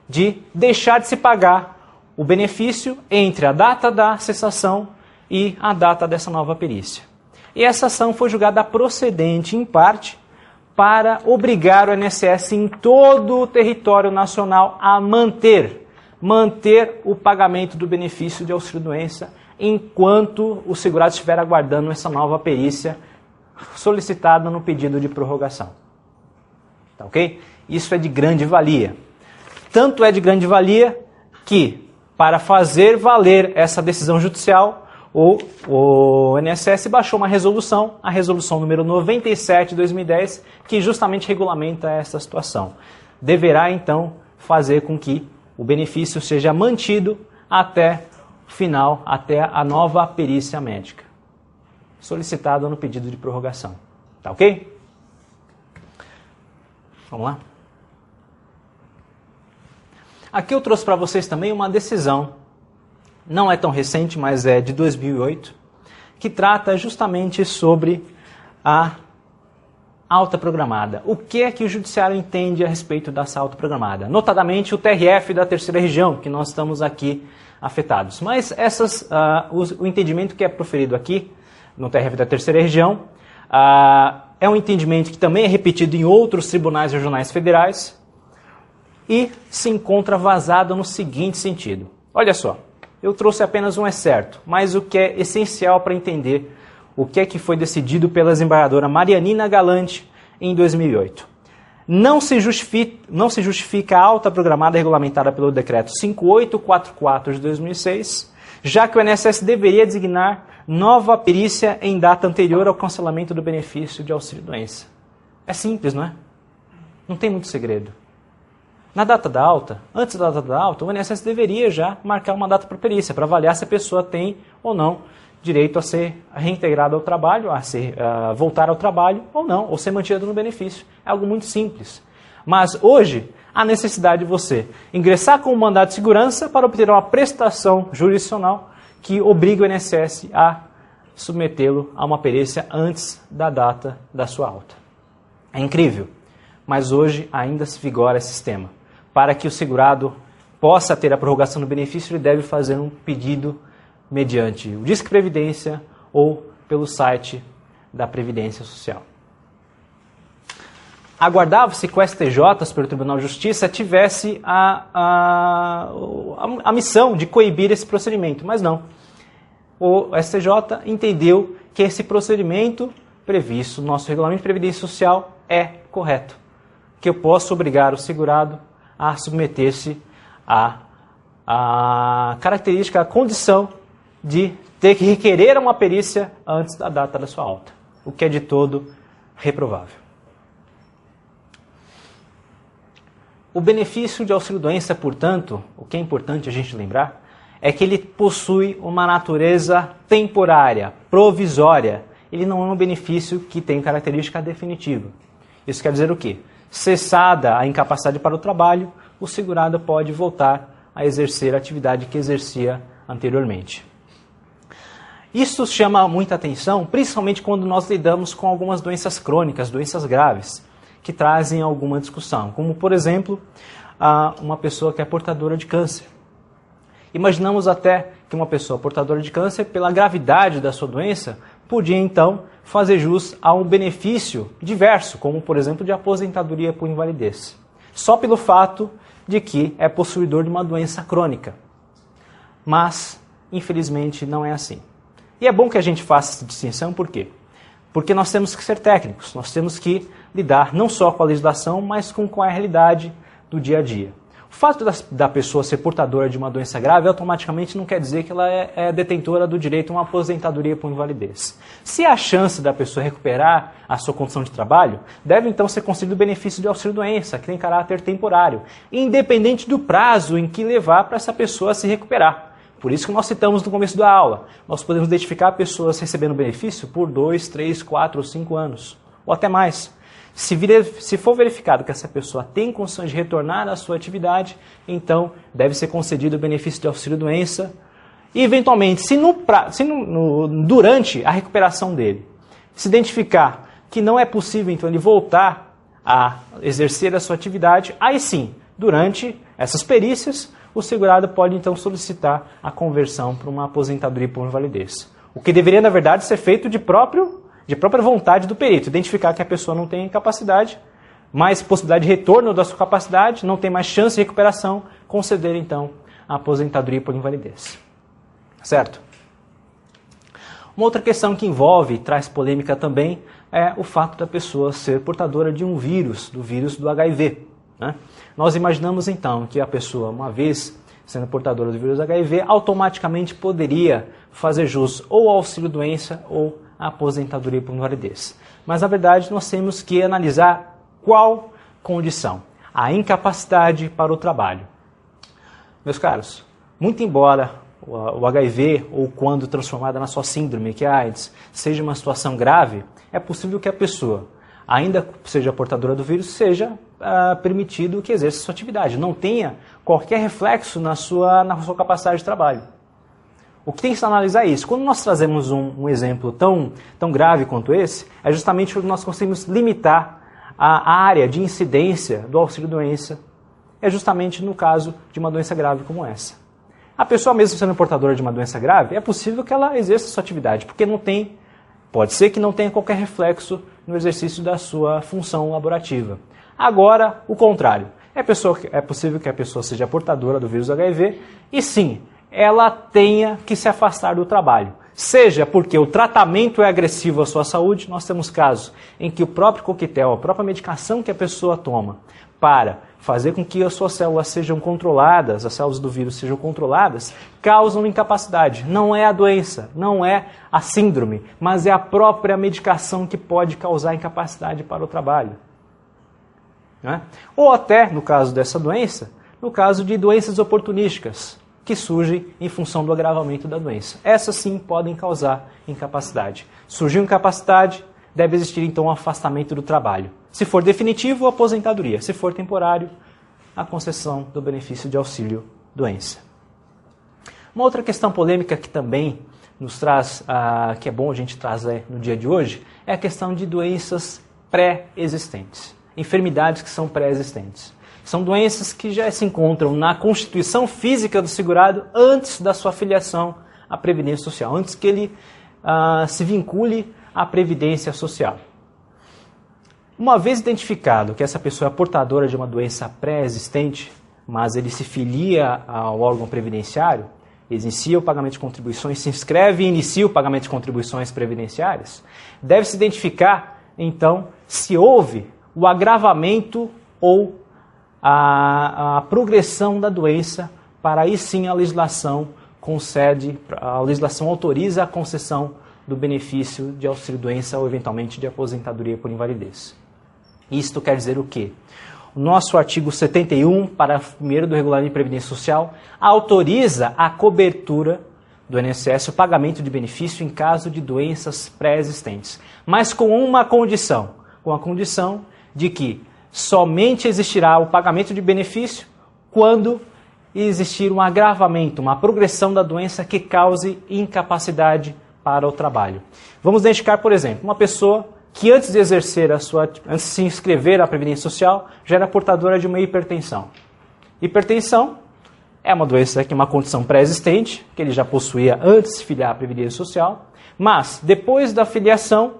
de deixar de se pagar o benefício entre a data da cessação e a data dessa nova perícia. E essa ação foi julgada procedente, em parte, para obrigar o INSS em todo o território nacional a manter o pagamento do benefício de auxílio-doença enquanto o segurado estiver aguardando essa nova perícia solicitada no pedido de prorrogação. Tá ok? Isso é de grande valia. Tanto é de grande valia que, para fazer valer essa decisão judicial, o INSS baixou uma resolução, a resolução número 97 de 2010, que justamente regulamenta essa situação. Deverá, então, fazer com que o benefício seja mantido até o final, até a nova perícia médica, solicitada no pedido de prorrogação. Tá ok? Vamos lá? Aqui eu trouxe para vocês também uma decisão, não é tão recente, mas é de 2008, que trata justamente sobre a alta programada. O que é que o judiciário entende a respeito dessa alta programada? Notadamente o TRF da terceira região, que nós estamos aqui afetados. Mas o entendimento que é proferido aqui, no TRF da terceira região, é um entendimento que também é repetido em outros tribunais regionais federais e se encontra vazado no seguinte sentido. Olha só. Eu trouxe apenas um excerto, mas o que é essencial para entender o que é que foi decidido pela desembargadora Marianina Galante em 2008. Não se justifica a alta programada regulamentada pelo decreto 5844 de 2006, já que o INSS deveria designar nova perícia em data anterior ao cancelamento do benefício de auxílio-doença. É simples, não é? Não tem muito segredo. Na data da alta, antes da data da alta, o INSS deveria já marcar uma data para perícia, para avaliar se a pessoa tem ou não direito a ser reintegrada ao trabalho, a voltar ao trabalho ou não, ou ser mantida no benefício. É algo muito simples. Mas hoje, há necessidade de você ingressar com um mandado de segurança para obter uma prestação jurisdicional que obriga o INSS a submetê-lo a uma perícia antes da data da sua alta. É incrível, mas hoje ainda se vigora esse sistema. Para que o segurado possa ter a prorrogação do benefício, ele deve fazer um pedido mediante o Disque Previdência ou pelo site da Previdência Social. Aguardava-se que o STJ, pelo Tribunal de Justiça, tivesse a missão de coibir esse procedimento, mas não. O STJ entendeu que esse procedimento previsto no nosso Regulamento de Previdência Social é correto, que eu posso obrigar o segurado a submeter-se à característica, à condição de ter que requerer uma perícia antes da data da sua alta, o que é de todo reprovável. O benefício de auxílio-doença, portanto, o que é importante a gente lembrar, é que ele possui uma natureza temporária, provisória. Ele não é um benefício que tem característica definitiva. Isso quer dizer o quê? Cessada a incapacidade para o trabalho, o segurado pode voltar a exercer a atividade que exercia anteriormente. Isso chama muita atenção, principalmente quando nós lidamos com algumas doenças crônicas, doenças graves, que trazem alguma discussão, como, por exemplo, uma pessoa que é portadora de câncer. Imaginamos até que uma pessoa portadora de câncer, pela gravidade da sua doença, podia, então, fazer jus a um benefício diverso, como, por exemplo, de aposentadoria por invalidez, só pelo fato de que é possuidor de uma doença crônica. Mas, infelizmente, não é assim. E é bom que a gente faça essa distinção, por quê? Porque nós temos que ser técnicos, nós temos que lidar não só com a legislação, mas com a realidade do dia a dia. O fato da pessoa ser portadora de uma doença grave automaticamente não quer dizer que ela é detentora do direito a uma aposentadoria por invalidez. Se a chance da pessoa recuperar a sua condição de trabalho, deve então ser concedido o benefício de auxílio-doença, que tem caráter temporário, independente do prazo em que levar para essa pessoa se recuperar. Por isso que nós citamos no começo da aula. Nós podemos identificar pessoas recebendo benefício por 2, 3, 4 ou 5 anos, ou até mais. Se for verificado que essa pessoa tem condições de retornar à sua atividade, então deve ser concedido o benefício de auxílio-doença. E, eventualmente, durante a recuperação dele, se identificar que não é possível então ele voltar a exercer a sua atividade, aí sim, durante essas perícias, o segurado pode então solicitar a conversão para uma aposentadoria por invalidez. O que deveria, na verdade, ser feito de própria vontade do perito, identificar que a pessoa não tem capacidade, mais possibilidade de retorno da sua capacidade, não tem mais chance de recuperação, conceder então a aposentadoria por invalidez. Certo? Uma outra questão que envolve e traz polêmica também é o fato da pessoa ser portadora de um vírus, do vírus do HIV. Né? Nós imaginamos então que a pessoa, uma vez sendo portadora do vírus HIV, automaticamente poderia fazer jus ou ao auxílio-doença ou à aposentadoria por invalidez. Mas, na verdade, nós temos que analisar qual condição? A incapacidade para o trabalho. Meus caros, muito embora o HIV, ou quando transformada na sua síndrome, que é a AIDS, seja uma situação grave, é possível que a pessoa, ainda seja portadora do vírus, seja permitido que exerça sua atividade, não tenha qualquer reflexo na sua capacidade de trabalho. O que tem que se analisar é isso. Quando nós trazemos um exemplo tão grave quanto esse, é justamente onde nós conseguimos limitar a área de incidência do auxílio-doença, é justamente no caso de uma doença grave como essa. A pessoa, mesmo sendo portadora de uma doença grave, é possível que ela exerça sua atividade, porque pode ser que não tenha qualquer reflexo no exercício da sua função laborativa. Agora, o contrário. É possível que a pessoa seja portadora do vírus HIV e sim, ela tenha que se afastar do trabalho. Seja porque o tratamento é agressivo à sua saúde, nós temos casos em que o próprio coquetel, a própria medicação que a pessoa toma para fazer com que as suas células sejam controladas, as células do vírus sejam controladas, causam incapacidade. Não é a doença, não é a síndrome, mas é a própria medicação que pode causar incapacidade para o trabalho. Né? Ou até, no caso dessa doença, no caso de doenças oportunísticas, que surgem em função do agravamento da doença. Essas sim podem causar incapacidade. Surgiu incapacidade, deve existir então um afastamento do trabalho. Se for definitivo, a aposentadoria. Se for temporário, a concessão do benefício de auxílio-doença. Uma outra questão polêmica que também nos traz, que é bom a gente trazer no dia de hoje, é a questão de doenças pré-existentes. Enfermidades que são pré-existentes. São doenças que já se encontram na constituição física do segurado antes da sua filiação à Previdência Social, antes que ele se vincule à Previdência Social. Uma vez identificado que essa pessoa é portadora de uma doença pré-existente, mas ele se filia ao órgão previdenciário, inicia o pagamento de contribuições, se inscreve e inicia o pagamento de contribuições previdenciárias, deve-se identificar, então, se houve o agravamento ou a progressão da doença, para aí sim a legislação autoriza a concessão do benefício de auxílio-doença ou eventualmente de aposentadoria por invalidez. Isto quer dizer o quê? O nosso artigo 71, parágrafo 1º do Regulamento de Previdência Social, autoriza a cobertura do INSS, o pagamento de benefício em caso de doenças pré-existentes, mas com uma condição, com a condição de que somente existirá o pagamento de benefício quando existir um agravamento, uma progressão da doença que cause incapacidade para o trabalho. Vamos identificar, por exemplo, uma pessoa que antes de se inscrever à Previdência Social, já era portadora de uma hipertensão. Hipertensão é uma doença que é uma condição pré-existente, que ele já possuía antes de se filiar à Previdência Social, mas depois da filiação,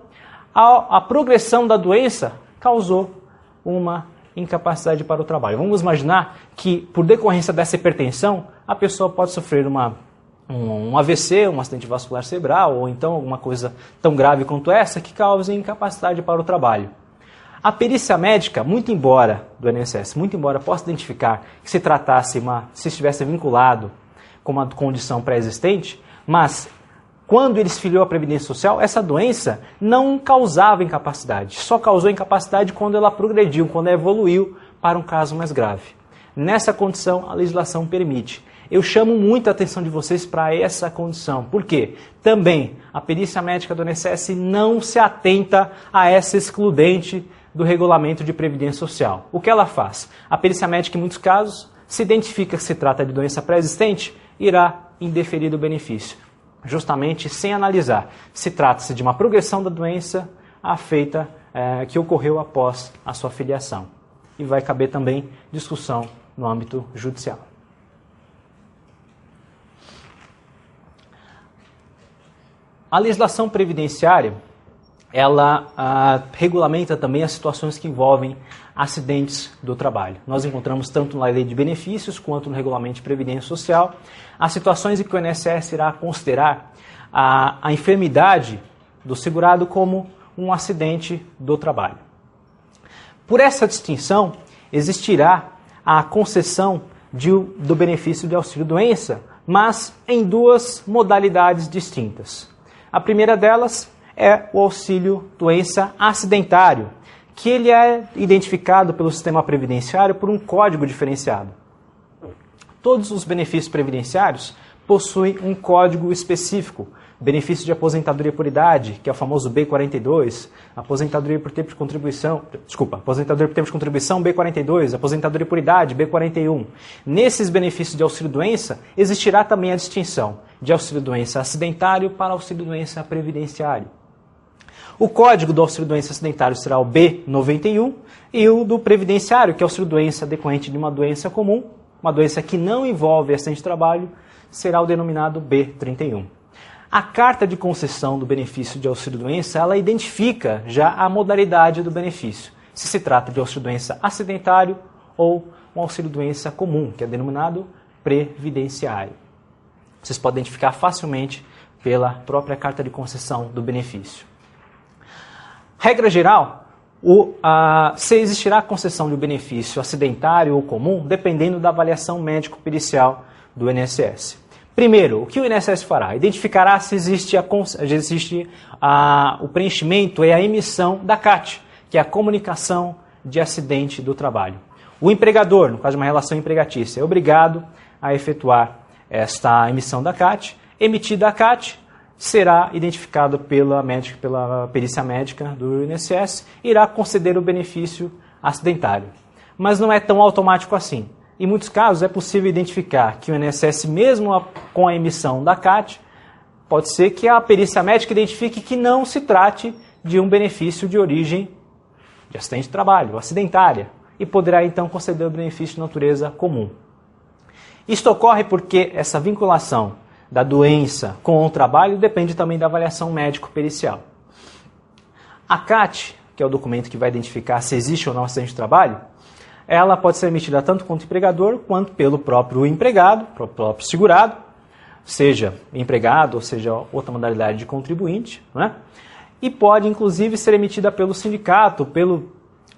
a progressão da doença causou uma incapacidade para o trabalho. Vamos imaginar que, por decorrência dessa hipertensão, a pessoa pode sofrer um AVC, um acidente vascular cerebral, ou então alguma coisa tão grave quanto essa que cause incapacidade para o trabalho. A perícia médica, muito embora possa identificar que se tratasse se estivesse vinculado com uma condição pré-existente, mas quando ele se filiou à Previdência Social, essa doença não causava incapacidade. Só causou incapacidade quando ela progrediu, quando ela evoluiu para um caso mais grave. Nessa condição, a legislação permite. Eu chamo muito a atenção de vocês para essa condição. Por quê? Também a perícia médica do INSS não se atenta a essa excludente do regulamento de Previdência Social. O que ela faz? A perícia médica, em muitos casos, se identifica que se trata de doença pré-existente, irá indeferir o benefício, justamente sem analisar se trata-se de uma progressão da doença afeita que ocorreu após a sua filiação. E vai caber também discussão no âmbito judicial. A legislação previdenciária, ela regulamenta também as situações que envolvem acidentes do trabalho. Nós encontramos tanto na Lei de Benefícios quanto no Regulamento de Previdência Social as situações em que o INSS irá considerar a enfermidade do segurado como um acidente do trabalho. Por essa distinção, existirá a concessão do benefício de auxílio-doença, mas em duas modalidades distintas. A primeira delas é o auxílio-doença acidentário, que ele é identificado pelo sistema previdenciário por um código diferenciado. Todos os benefícios previdenciários possuem um código específico. Benefício de aposentadoria por idade, que é o famoso B42, aposentadoria por tempo de contribuição, B42, aposentadoria por idade, B41. Nesses benefícios de auxílio-doença, existirá também a distinção de auxílio-doença acidentário para auxílio-doença previdenciário. O código do auxílio-doença acidentário será o B91 e o do previdenciário, que é auxílio-doença decorrente de uma doença comum, uma doença que não envolve acidente de trabalho, será o denominado B31. A carta de concessão do benefício de auxílio-doença, ela identifica já a modalidade do benefício, se se trata de auxílio-doença acidentário ou um auxílio-doença comum, que é denominado previdenciário. Vocês podem identificar facilmente pela própria carta de concessão do benefício. Regra geral, se existirá a concessão de um benefício acidentário ou comum, dependendo da avaliação médico-pericial do INSS. Primeiro, o que o INSS fará? Identificará se existe o preenchimento e a emissão da CAT, que é a comunicação de acidente do trabalho. O empregador, no caso de uma relação empregatícia, é obrigado a efetuar esta emissão da CAT. Emitida a CAT, será identificado pela perícia médica do INSS e irá conceder o benefício acidentário. Mas não é tão automático assim. Em muitos casos é possível identificar que o INSS, mesmo com a emissão da CAT, pode ser que a perícia médica identifique que não se trate de um benefício de origem de acidente de trabalho, acidentária, e poderá então conceder o benefício de natureza comum. Isto ocorre porque essa vinculação da doença com o trabalho depende também da avaliação médico-pericial. A CAT, que é o documento que vai identificar se existe ou não acidente de trabalho, ela pode ser emitida tanto contra o empregador quanto pelo próprio empregado, pelo próprio segurado, seja empregado ou seja outra modalidade de contribuinte, né? E pode inclusive ser emitida pelo sindicato,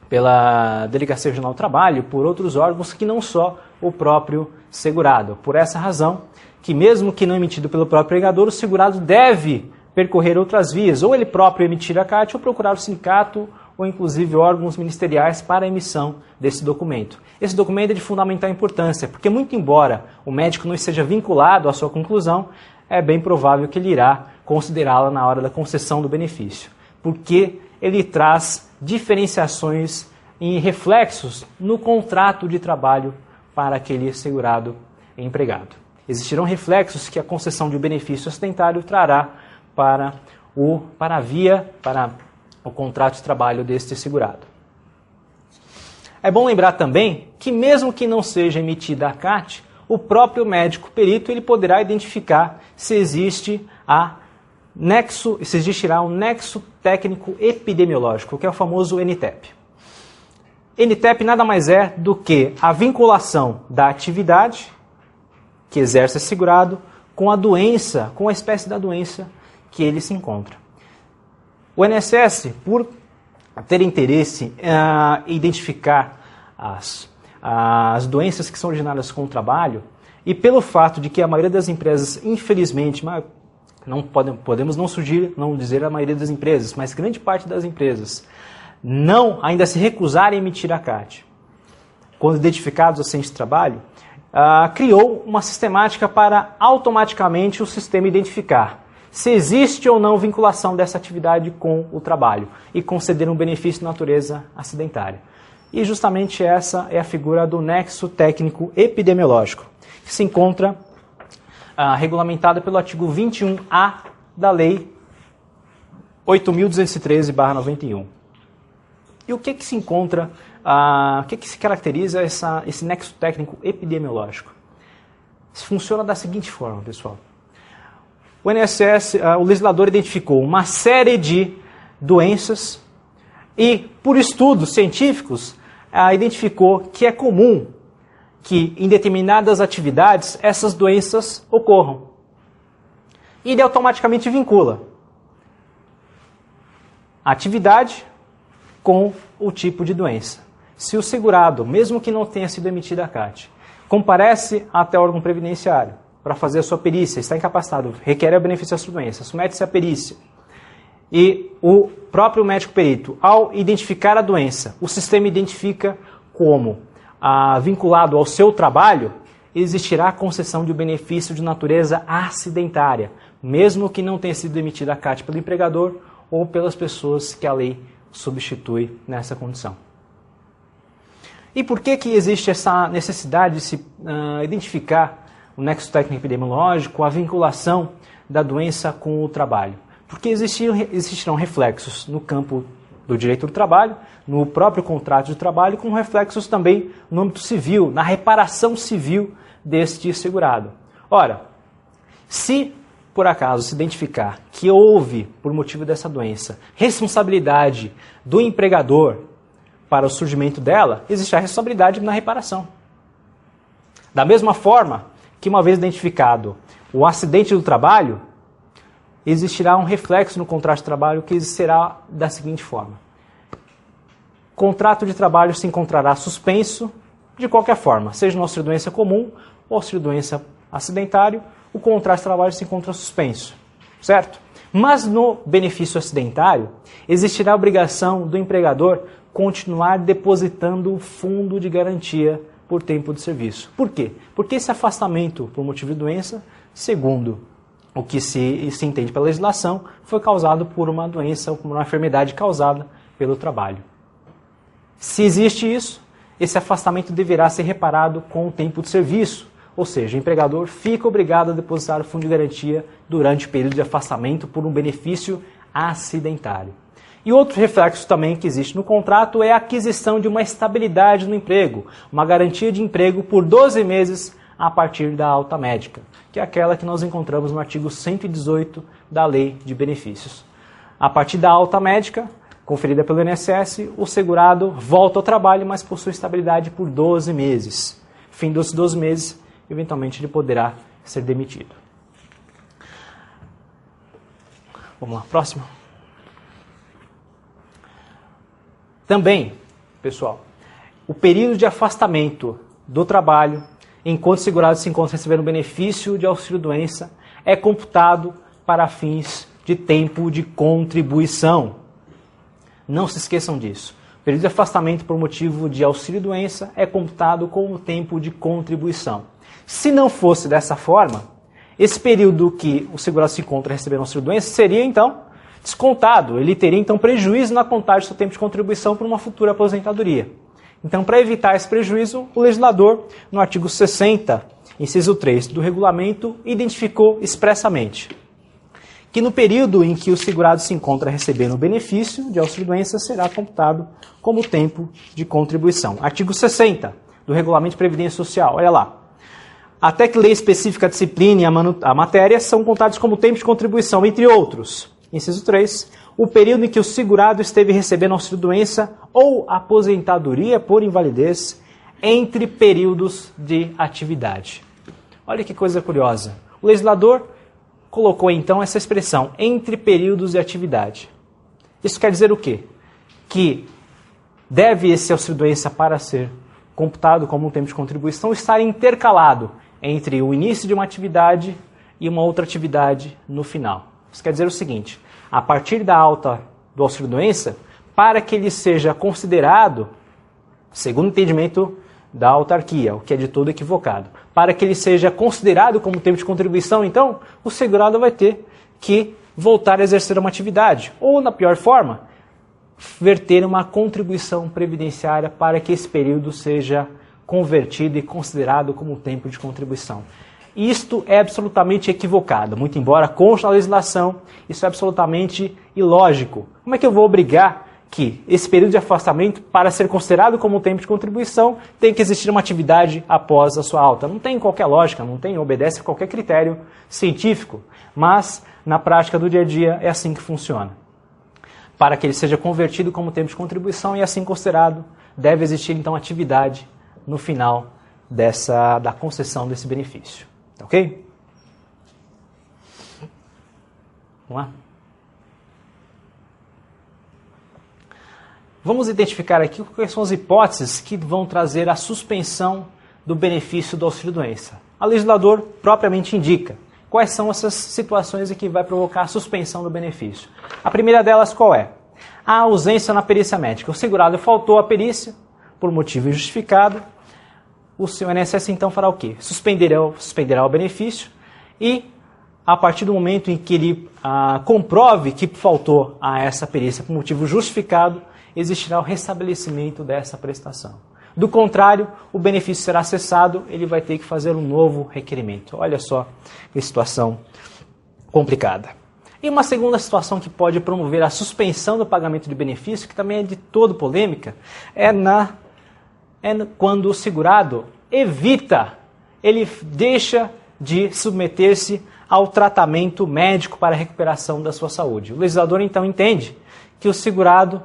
pela Delegacia Regional do Trabalho, por outros órgãos que não só o próprio segurado. Por essa razão, que mesmo que não emitido pelo próprio empregador, o segurado deve percorrer outras vias, ou ele próprio emitir a CAT, ou procurar o sindicato, ou inclusive órgãos ministeriais para a emissão desse documento. Esse documento é de fundamental importância, porque muito embora o médico não esteja vinculado à sua conclusão, é bem provável que ele irá considerá-la na hora da concessão do benefício, porque ele traz diferenciações e reflexos no contrato de trabalho para aquele segurado empregado. Existirão reflexos que a concessão de um benefício acidentário trará para o contrato de trabalho deste segurado. É bom lembrar também que mesmo que não seja emitida a CAT, o próprio médico perito ele poderá identificar se existirá um nexo técnico epidemiológico, que é o famoso NTEP. NTEP nada mais é do que a vinculação da atividade que exerce esse segurado com a doença, com a espécie da doença que ele se encontra. O INSS, por ter interesse em identificar as doenças que são originadas com o trabalho, e pelo fato de que a maioria das empresas, infelizmente, podemos não dizer a maioria das empresas, mas grande parte das empresas ainda se recusarem a emitir a CAT, quando identificados acidentes de trabalho, criou uma sistemática para automaticamente o sistema identificar se existe ou não vinculação dessa atividade com o trabalho e conceder um benefício de natureza acidentária. E justamente essa é a figura do nexo técnico epidemiológico, que se encontra regulamentada pelo artigo 21A da Lei 8.213/91. E o que se encontra, o que se caracteriza esse nexo técnico epidemiológico? Isso funciona da seguinte forma, pessoal. O INSS, o legislador identificou uma série de doenças e, por estudos científicos, identificou que é comum que em determinadas atividades essas doenças ocorram. E ele automaticamente vincula a atividade com o tipo de doença. Se o segurado, mesmo que não tenha sido emitida a CAT, comparece até o órgão previdenciário para fazer a sua perícia, está incapacitado, requer o benefício dessa doença, submete-se à perícia, e o próprio médico perito, ao identificar a doença, o sistema identifica como vinculado ao seu trabalho, existirá a concessão de um benefício de natureza acidentária, mesmo que não tenha sido emitida a CAT pelo empregador ou pelas pessoas que a lei substitui nessa condição. E por que existe essa necessidade de se identificar o nexo técnico epidemiológico, a vinculação da doença com o trabalho? Porque existirão reflexos no campo do direito do trabalho, no próprio contrato de trabalho, com reflexos também no âmbito civil, na reparação civil deste segurado. Ora, se por acaso se identificar que houve, por motivo dessa doença, responsabilidade do empregador para o surgimento dela, existirá responsabilidade na reparação. Da mesma forma que, uma vez identificado o acidente do trabalho, existirá um reflexo no contrato de trabalho que será da seguinte forma. O contrato de trabalho se encontrará suspenso de qualquer forma, seja no auxílio doença comum ou auxílio doença acidentário, o contrato de trabalho se encontra suspenso, certo? Mas no benefício acidentário, existirá a obrigação do empregador continuar depositando o fundo de garantia por tempo de serviço. Por quê? Porque esse afastamento por motivo de doença, segundo o que se entende pela legislação, foi causado por uma doença ou por uma enfermidade causada pelo trabalho. Se existe isso, esse afastamento deverá ser reparado com o tempo de serviço, ou seja, o empregador fica obrigado a depositar o fundo de garantia durante o período de afastamento por um benefício acidentário. E outro reflexo também que existe no contrato é a aquisição de uma estabilidade no emprego, uma garantia de emprego por 12 meses a partir da alta médica, que é aquela que nós encontramos no artigo 118 da Lei de Benefícios. A partir da alta médica, conferida pelo INSS, o segurado volta ao trabalho, mas possui estabilidade por 12 meses. Fim dos 12 meses, eventualmente ele poderá ser demitido. Vamos lá, próximo. Também, pessoal, o período de afastamento do trabalho, enquanto o segurado se encontra recebendo benefício de auxílio-doença, é computado para fins de tempo de contribuição. Não se esqueçam disso. O período de afastamento por motivo de auxílio-doença é computado como tempo de contribuição. Se não fosse dessa forma, esse período que o segurado se encontra recebendo auxílio-doença seria, então, descontado. Ele teria, então, prejuízo na contagem do seu tempo de contribuição para uma futura aposentadoria. Então, para evitar esse prejuízo, o legislador, no artigo 60, inciso 3 do regulamento, identificou expressamente que no período em que o segurado se encontra recebendo o benefício de auxílio-doença será computado como tempo de contribuição. Artigo 60 do Regulamento de Previdência Social, olha lá. Até que lei específica discipline a matéria, são contados como tempo de contribuição, entre outros. Inciso 3, o período em que o segurado esteve recebendo auxílio-doença ou aposentadoria por invalidez entre períodos de atividade. Olha que coisa curiosa. O legislador colocou então essa expressão, entre períodos de atividade. Isso quer dizer o quê? que deve esse auxílio-doença, para ser computado como um tempo de contribuição, estar intercalado entre o início de uma atividade e uma outra atividade no final. Isso quer dizer o seguinte: a partir da alta do auxílio-doença, para que ele seja considerado, segundo o entendimento da autarquia, o que é de todo equivocado, para que ele seja considerado como tempo de contribuição, então, o segurado vai ter que voltar a exercer uma atividade, ou, na pior forma, verter uma contribuição previdenciária para que esse período seja convertido e considerado como tempo de contribuição. Isto é absolutamente equivocado, muito embora conste na legislação, isso é absolutamente ilógico. Como é que eu vou obrigar que esse período de afastamento, para ser considerado como tempo de contribuição, tem que existir uma atividade após a sua alta? Não tem qualquer lógica, não tem, obedece a qualquer critério científico, mas na prática do dia a dia é assim que funciona. Para que ele seja convertido como tempo de contribuição e assim considerado, deve existir então atividade no final da concessão desse benefício. Ok? Vamos lá? Vamos identificar aqui quais são as hipóteses que vão trazer a suspensão do benefício do auxílio-doença. O legislador propriamente indica quais são essas situações em que vai provocar a suspensão do benefício. A primeira delas qual é? A ausência na perícia médica. O segurado faltou à perícia por motivo injustificado. O seu INSS então fará o quê? Suspenderá o benefício e, a partir do momento em que ele comprove que faltou a essa perícia por motivo justificado, existirá o restabelecimento dessa prestação. Do contrário, o benefício será cessado, ele vai ter que fazer um novo requerimento. Olha só que situação complicada. E uma segunda situação que pode promover a suspensão do pagamento de benefício, que também é de todo polêmica, é quando o segurado ele deixa de submeter-se ao tratamento médico para a recuperação da sua saúde. O legislador então entende que o segurado,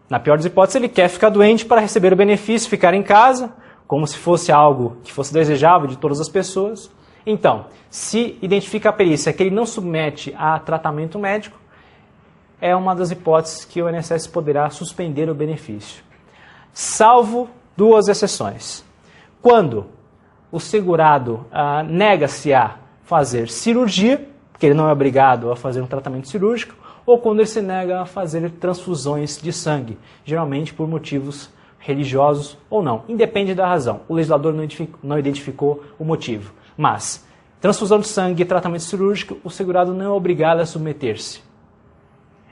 na pior das hipóteses, ele quer ficar doente para receber o benefício, ficar em casa, como se fosse algo que fosse desejável de todas as pessoas. Então, se identifica a perícia que ele não submete a tratamento médico, é uma das hipóteses que o INSS poderá suspender o benefício. Salvo duas exceções. Quando o segurado nega-se a fazer cirurgia, porque ele não é obrigado a fazer um tratamento cirúrgico, ou quando ele se nega a fazer transfusões de sangue, geralmente por motivos religiosos ou não. Independe da razão. O legislador não identificou o motivo. Mas, transfusão de sangue e tratamento cirúrgico, o segurado não é obrigado a submeter-se.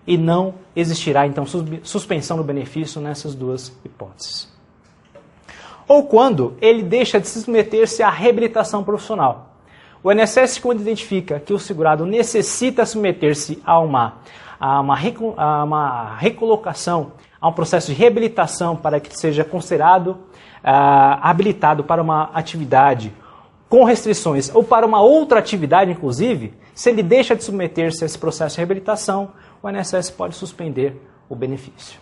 E não existirá, então, suspensão do benefício nessas duas hipóteses. Ou quando ele deixa de submeter-se à reabilitação profissional. O INSS, quando identifica que o segurado necessita submeter-se a uma recolocação, a um processo de reabilitação para que seja considerado habilitado para uma atividade com restrições ou para uma outra atividade, inclusive, se ele deixa de submeter-se a esse processo de reabilitação, o INSS pode suspender o benefício.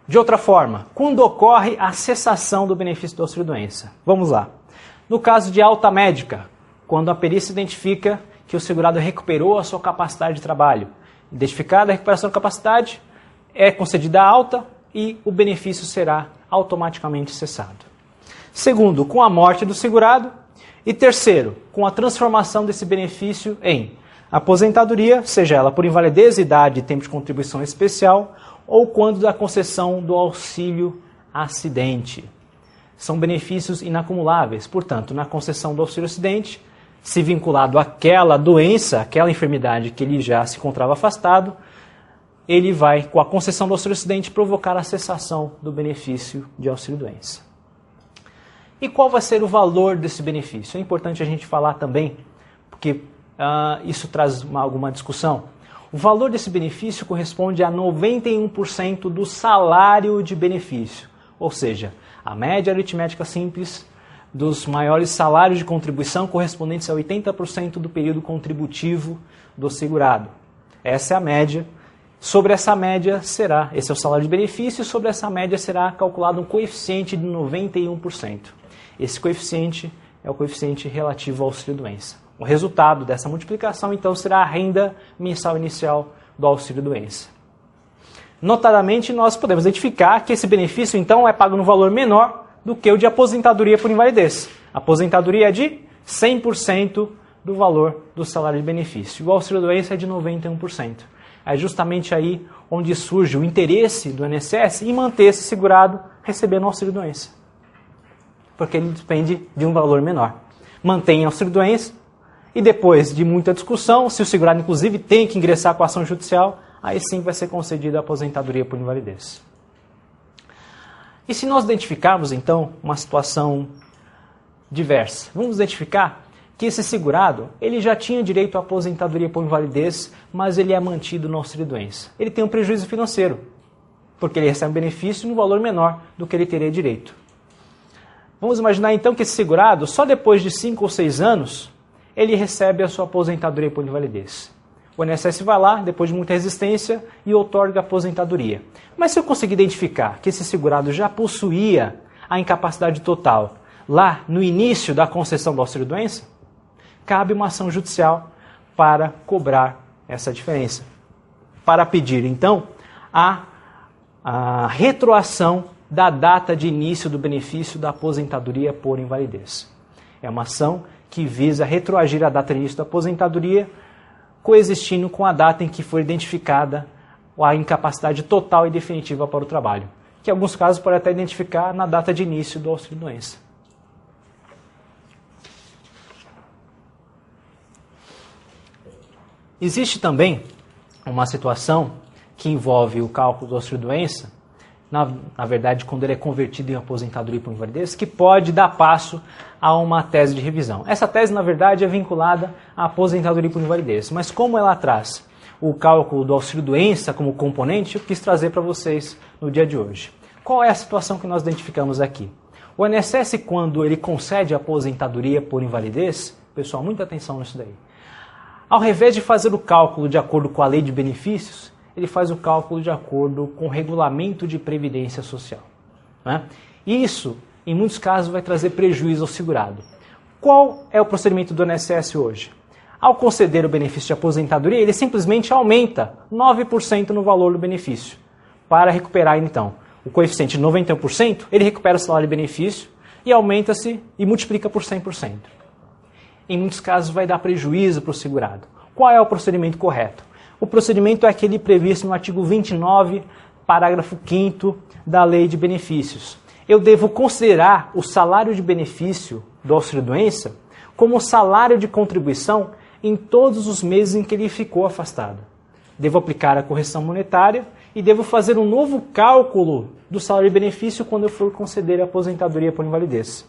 De outra forma, quando ocorre a cessação do benefício do auxílio-doença? Vamos lá. No caso de alta médica, quando a perícia identifica que o segurado recuperou a sua capacidade de trabalho. Identificada a recuperação da capacidade, é concedida a alta e o benefício será automaticamente cessado. Segundo, com a morte do segurado. E terceiro, com a transformação desse benefício em aposentadoria, seja ela por invalidez, idade e tempo de contribuição especial, ou quando da concessão do auxílio acidente. São benefícios inacumuláveis, portanto, na concessão do auxílio acidente, se vinculado àquela doença, àquela enfermidade que ele já se encontrava afastado, ele vai, com a concessão do auxílio acidente, provocar a cessação do benefício de auxílio-doença. E qual vai ser o valor desse benefício? É importante a gente falar também, porque isso traz alguma discussão. O valor desse benefício corresponde a 91% do salário de benefício, ou seja, a média aritmética simples dos maiores salários de contribuição correspondentes a 80% do período contributivo do segurado. Essa é a média. Sobre essa média esse é o salário de benefício, e sobre essa média será calculado um coeficiente de 91%. Esse coeficiente é o coeficiente relativo ao auxílio-doença. O resultado dessa multiplicação, então, será a renda mensal inicial do auxílio-doença. Notadamente, nós podemos identificar que esse benefício, então, é pago no valor menor do que o de aposentadoria por invalidez. A aposentadoria é de 100% do valor do salário de benefício. O auxílio-doença é de 91%. É justamente aí onde surge o interesse do INSS em manter esse segurado recebendo auxílio-doença. Porque ele depende de um valor menor. Mantém auxílio-doença e depois de muita discussão, se o segurado inclusive tem que ingressar com a ação judicial, aí sim vai ser concedida a aposentadoria por invalidez. E se nós identificarmos então uma situação diversa, vamos identificar que esse segurado, ele já tinha direito à aposentadoria por invalidez, mas ele é mantido no auxílio-doença. Ele tem um prejuízo financeiro, porque ele recebe um benefício no valor menor do que ele teria direito. Vamos imaginar então que esse segurado, só depois de 5 ou 6 anos, ele recebe a sua aposentadoria por invalidez. O INSS vai lá, depois de muita resistência, e outorga a aposentadoria. Mas se eu conseguir identificar que esse segurado já possuía a incapacidade total lá no início da concessão do auxílio-doença, cabe uma ação judicial para cobrar essa diferença. Para pedir, então, a retroação da data de início do benefício da aposentadoria por invalidez. É uma ação que visa retroagir a data de início da aposentadoria, coexistindo com a data em que foi identificada a incapacidade total e definitiva para o trabalho, que em alguns casos pode até identificar na data de início do auxílio-doença. Existe também uma situação que envolve o cálculo do auxílio-doença, na verdade, quando ele é convertido em aposentadoria por invalidez, que pode dar passo a uma tese de revisão. Essa tese, na verdade, é vinculada à aposentadoria por invalidez, mas como ela traz o cálculo do auxílio-doença como componente, eu quis trazer para vocês no dia de hoje. Qual é a situação que nós identificamos aqui? O INSS, quando ele concede a aposentadoria por invalidez, pessoal, muita atenção nisso daí. Ao invés de fazer o cálculo de acordo com a lei de benefícios, ele faz o cálculo de acordo com o regulamento de previdência social. Né? Isso, em muitos casos, vai trazer prejuízo ao segurado. Qual é o procedimento do INSS hoje? Ao conceder o benefício de aposentadoria, ele simplesmente aumenta 9% no valor do benefício. Para recuperar, então, o coeficiente de 91%, ele recupera o salário de benefício e aumenta-se e multiplica por 100%. Em muitos casos vai dar prejuízo para o segurado. Qual é o procedimento correto? O procedimento é aquele previsto no artigo 29, parágrafo 5º da Lei de Benefícios. Eu devo considerar o salário de benefício do auxílio-doença como salário de contribuição em todos os meses em que ele ficou afastado. Devo aplicar a correção monetária e devo fazer um novo cálculo do salário de benefício quando eu for conceder a aposentadoria por invalidez.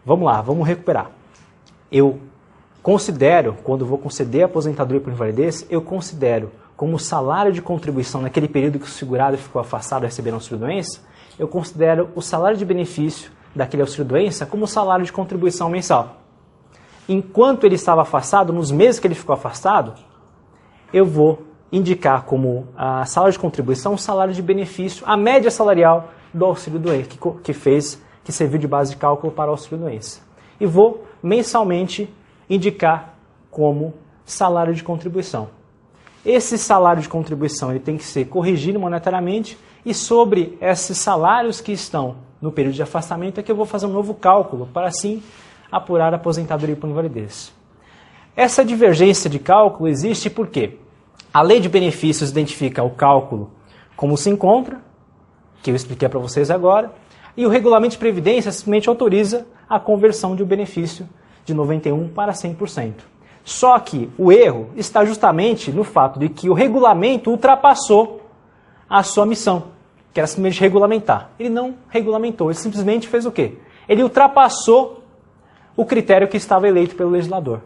Vamos lá, vamos recuperar. Eu considero, quando vou conceder a aposentadoria por invalidez, eu considero como salário de contribuição naquele período que o segurado ficou afastado recebendo auxílio-doença, eu considero o salário de benefício daquele auxílio-doença como salário de contribuição mensal. Enquanto ele estava afastado, nos meses que ele ficou afastado, eu vou indicar como salário de contribuição o salário de benefício, a média salarial do auxílio-doença, que serviu de base de cálculo para o auxílio-doença. E vou mensalmente indicar como salário de contribuição. Esse salário de contribuição ele tem que ser corrigido monetariamente e sobre esses salários que estão no período de afastamento é que eu vou fazer um novo cálculo para assim apurar a aposentadoria por invalidez. Essa divergência de cálculo existe porque a Lei de Benefícios identifica o cálculo como se encontra, que eu expliquei para vocês agora, e o Regulamento de Previdência simplesmente autoriza a conversão de um benefício de 91% para 100%. Só que o erro está justamente no fato de que o regulamento ultrapassou a sua missão, que era simplesmente regulamentar. Ele não regulamentou, ele simplesmente fez o quê? Ele ultrapassou o critério que estava eleito pelo legislador.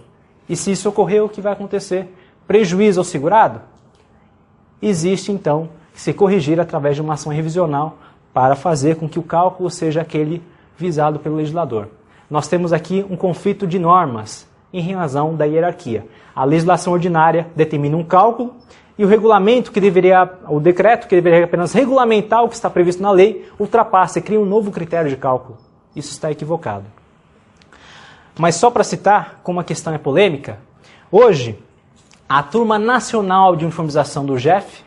E se isso ocorrer, o que vai acontecer? Prejuízo ao segurado? Existe, então, se corrigir através de uma ação revisional para fazer com que o cálculo seja aquele visado pelo legislador. Nós temos aqui um conflito de normas em razão da hierarquia. A legislação ordinária determina um cálculo e o regulamento o decreto que deveria apenas regulamentar o que está previsto na lei, ultrapassa e cria um novo critério de cálculo. Isso está equivocado. Mas só para citar, como a questão é polêmica, hoje a Turma Nacional de Uniformização do GEF,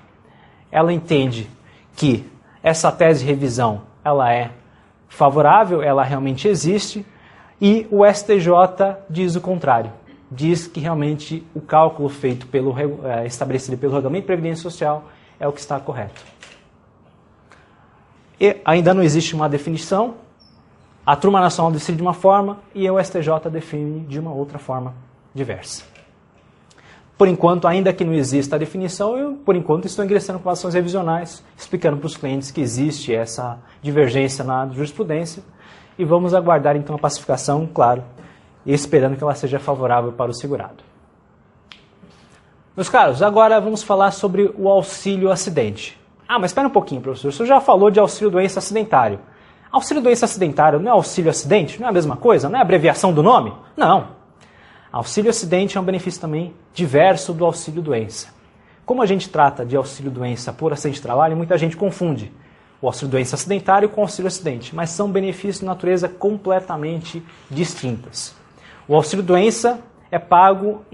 ela entende que essa tese de revisão ela é favorável, ela realmente existe, e o STJ diz o contrário. Diz que realmente o cálculo feito estabelecido pelo Regulamento de Previdência Social é o que está correto. E ainda não existe uma definição, a Turma Nacional decide de uma forma e o STJ define de uma outra forma diversa. Por enquanto, ainda que não exista a definição, eu, por enquanto, estou ingressando com ações revisionais, explicando para os clientes que existe essa divergência na jurisprudência, e vamos aguardar, então, a pacificação, claro, e esperando que ela seja favorável para o segurado. Meus caros, agora vamos falar sobre o auxílio acidente. Ah, mas espera um pouquinho, professor, o senhor já falou de auxílio doença acidentário. Auxílio doença acidentário não é auxílio acidente? Não é a mesma coisa? Não é a abreviação do nome? Não. Auxílio acidente é um benefício também diverso do auxílio doença. Como a gente trata de auxílio doença por acidente de trabalho, muita gente confunde o auxílio doença acidentário com o auxílio acidente, mas são benefícios de natureza completamente distintas. O auxílio doença é pago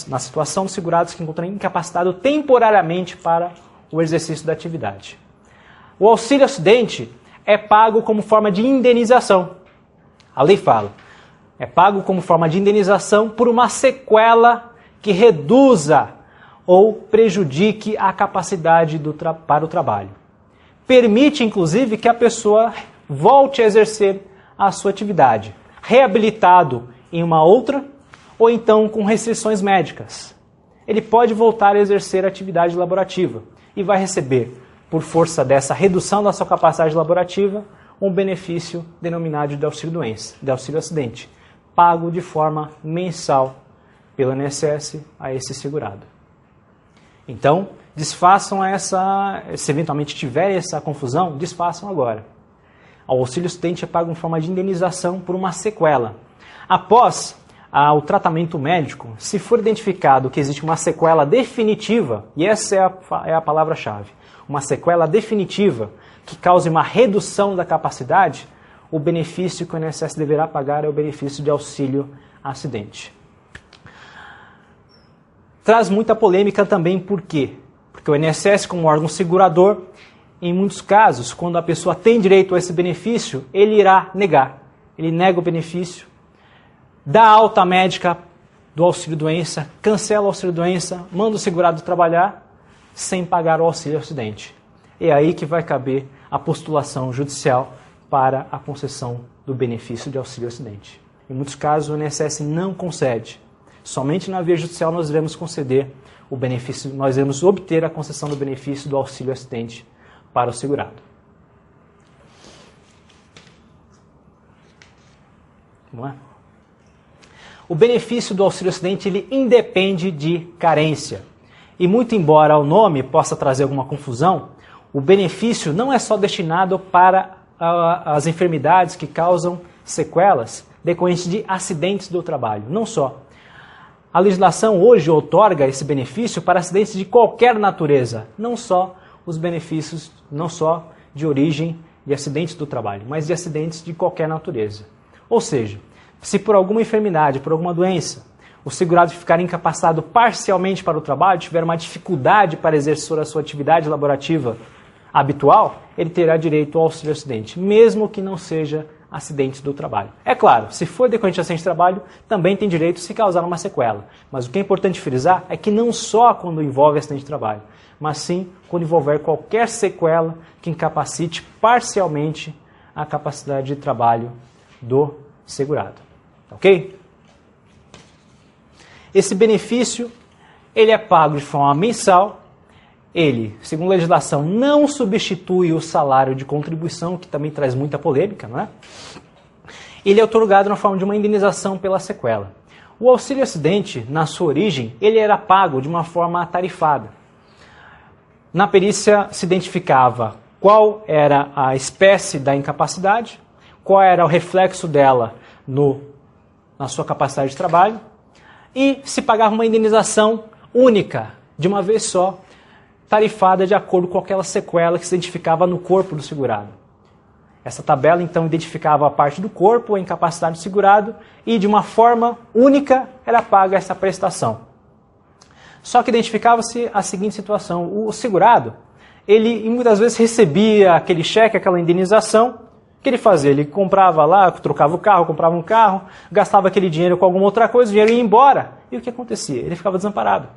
na situação dos segurados que encontram incapacitado temporariamente para o exercício da atividade. O auxílio acidente é pago como forma de indenização. A lei fala, é pago como forma de indenização por uma sequela que reduza ou prejudique a capacidade para o trabalho. Permite, inclusive, que a pessoa volte a exercer a sua atividade, reabilitado em uma outra ou então com restrições médicas. Ele pode voltar a exercer a atividade laborativa e vai receber, por força dessa redução da sua capacidade laborativa, um benefício denominado de auxílio-doença, de auxílio-acidente, pago de forma mensal pelo INSS a esse segurado. Então, desfaçam se eventualmente tiver essa confusão, desfaçam agora. O auxílio-acidente é pago em forma de indenização por uma sequela. Após o tratamento médico, se for identificado que existe uma sequela definitiva, e essa é a palavra-chave, uma sequela definitiva que cause uma redução da capacidade, o benefício que o INSS deverá pagar é o benefício de auxílio-acidente. Traz muita polêmica também, por quê? Porque o INSS, como órgão segurador, em muitos casos, quando a pessoa tem direito a esse benefício, ele irá negar. Ele nega o benefício, dá alta médica do auxílio-doença, cancela o auxílio-doença, manda o segurado trabalhar sem pagar o auxílio-acidente. É aí que vai caber a postulação judicial para a concessão do benefício de auxílio-acidente. Em muitos casos, o INSS não concede. Somente na via judicial nós iremos conceder o benefício, nós iremos obter a concessão do benefício do auxílio-acidente para o segurado. Não é? O benefício do auxílio-acidente ele independe de carência. E muito embora o nome possa trazer alguma confusão, o benefício não é só destinado para as enfermidades que causam sequelas decorrentes de acidentes do trabalho. Não só. A legislação hoje outorga esse benefício para acidentes de qualquer natureza, não só os benefícios, não só de origem de acidentes do trabalho, mas de acidentes de qualquer natureza. Ou seja, se por alguma enfermidade, por alguma doença, o segurado ficar incapacitado parcialmente para o trabalho, tiver uma dificuldade para exercer a sua atividade laborativa habitual, ele terá direito ao auxílio-acidente, mesmo que não seja acidente do trabalho. É claro, se for decorrente de acidente de trabalho, também tem direito se causar uma sequela. Mas o que é importante frisar é que não só quando envolve acidente de trabalho, mas sim quando envolver qualquer sequela que incapacite parcialmente a capacidade de trabalho do segurado. Ok? Esse benefício ele é pago de forma mensal. Ele, segundo a legislação, não substitui o salário de contribuição, que também traz muita polêmica, não é? Ele é otorgado na forma de uma indenização pela sequela. O auxílio-acidente, na sua origem, ele era pago de uma forma tarifada. Na perícia se identificava qual era a espécie da incapacidade, qual era o reflexo dela na sua capacidade de trabalho, e se pagava uma indenização única, de uma vez só, tarifada de acordo com aquela sequela que se identificava no corpo do segurado. Essa tabela, então, identificava a parte do corpo, a incapacidade do segurado, e de uma forma única era paga essa prestação. Só que identificava-se a seguinte situação: o segurado, ele muitas vezes recebia aquele cheque, aquela indenização. O que ele fazia? Ele comprava lá, trocava o carro, comprava um carro, gastava aquele dinheiro com alguma outra coisa, o dinheiro ia embora. E o que acontecia? Ele ficava desamparado.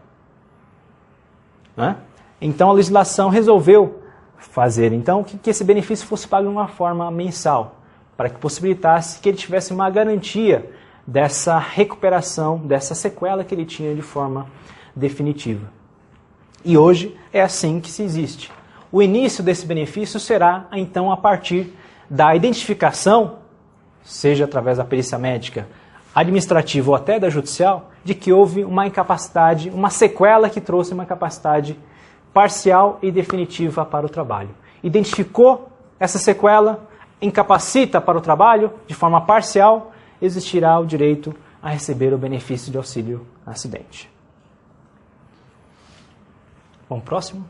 Né? Então a legislação resolveu fazer então que esse benefício fosse pago de uma forma mensal, para que possibilitasse que ele tivesse uma garantia dessa recuperação, dessa sequela que ele tinha de forma definitiva. E hoje é assim que se existe. O início desse benefício será então a partir da identificação, seja através da perícia médica, administrativa ou até da judicial, de que houve uma incapacidade, uma sequela que trouxe uma incapacidade parcial e definitiva para o trabalho. Identificou essa sequela, incapacita para o trabalho de forma parcial, existirá o direito a receber o benefício de auxílio acidente. Bom, próximo.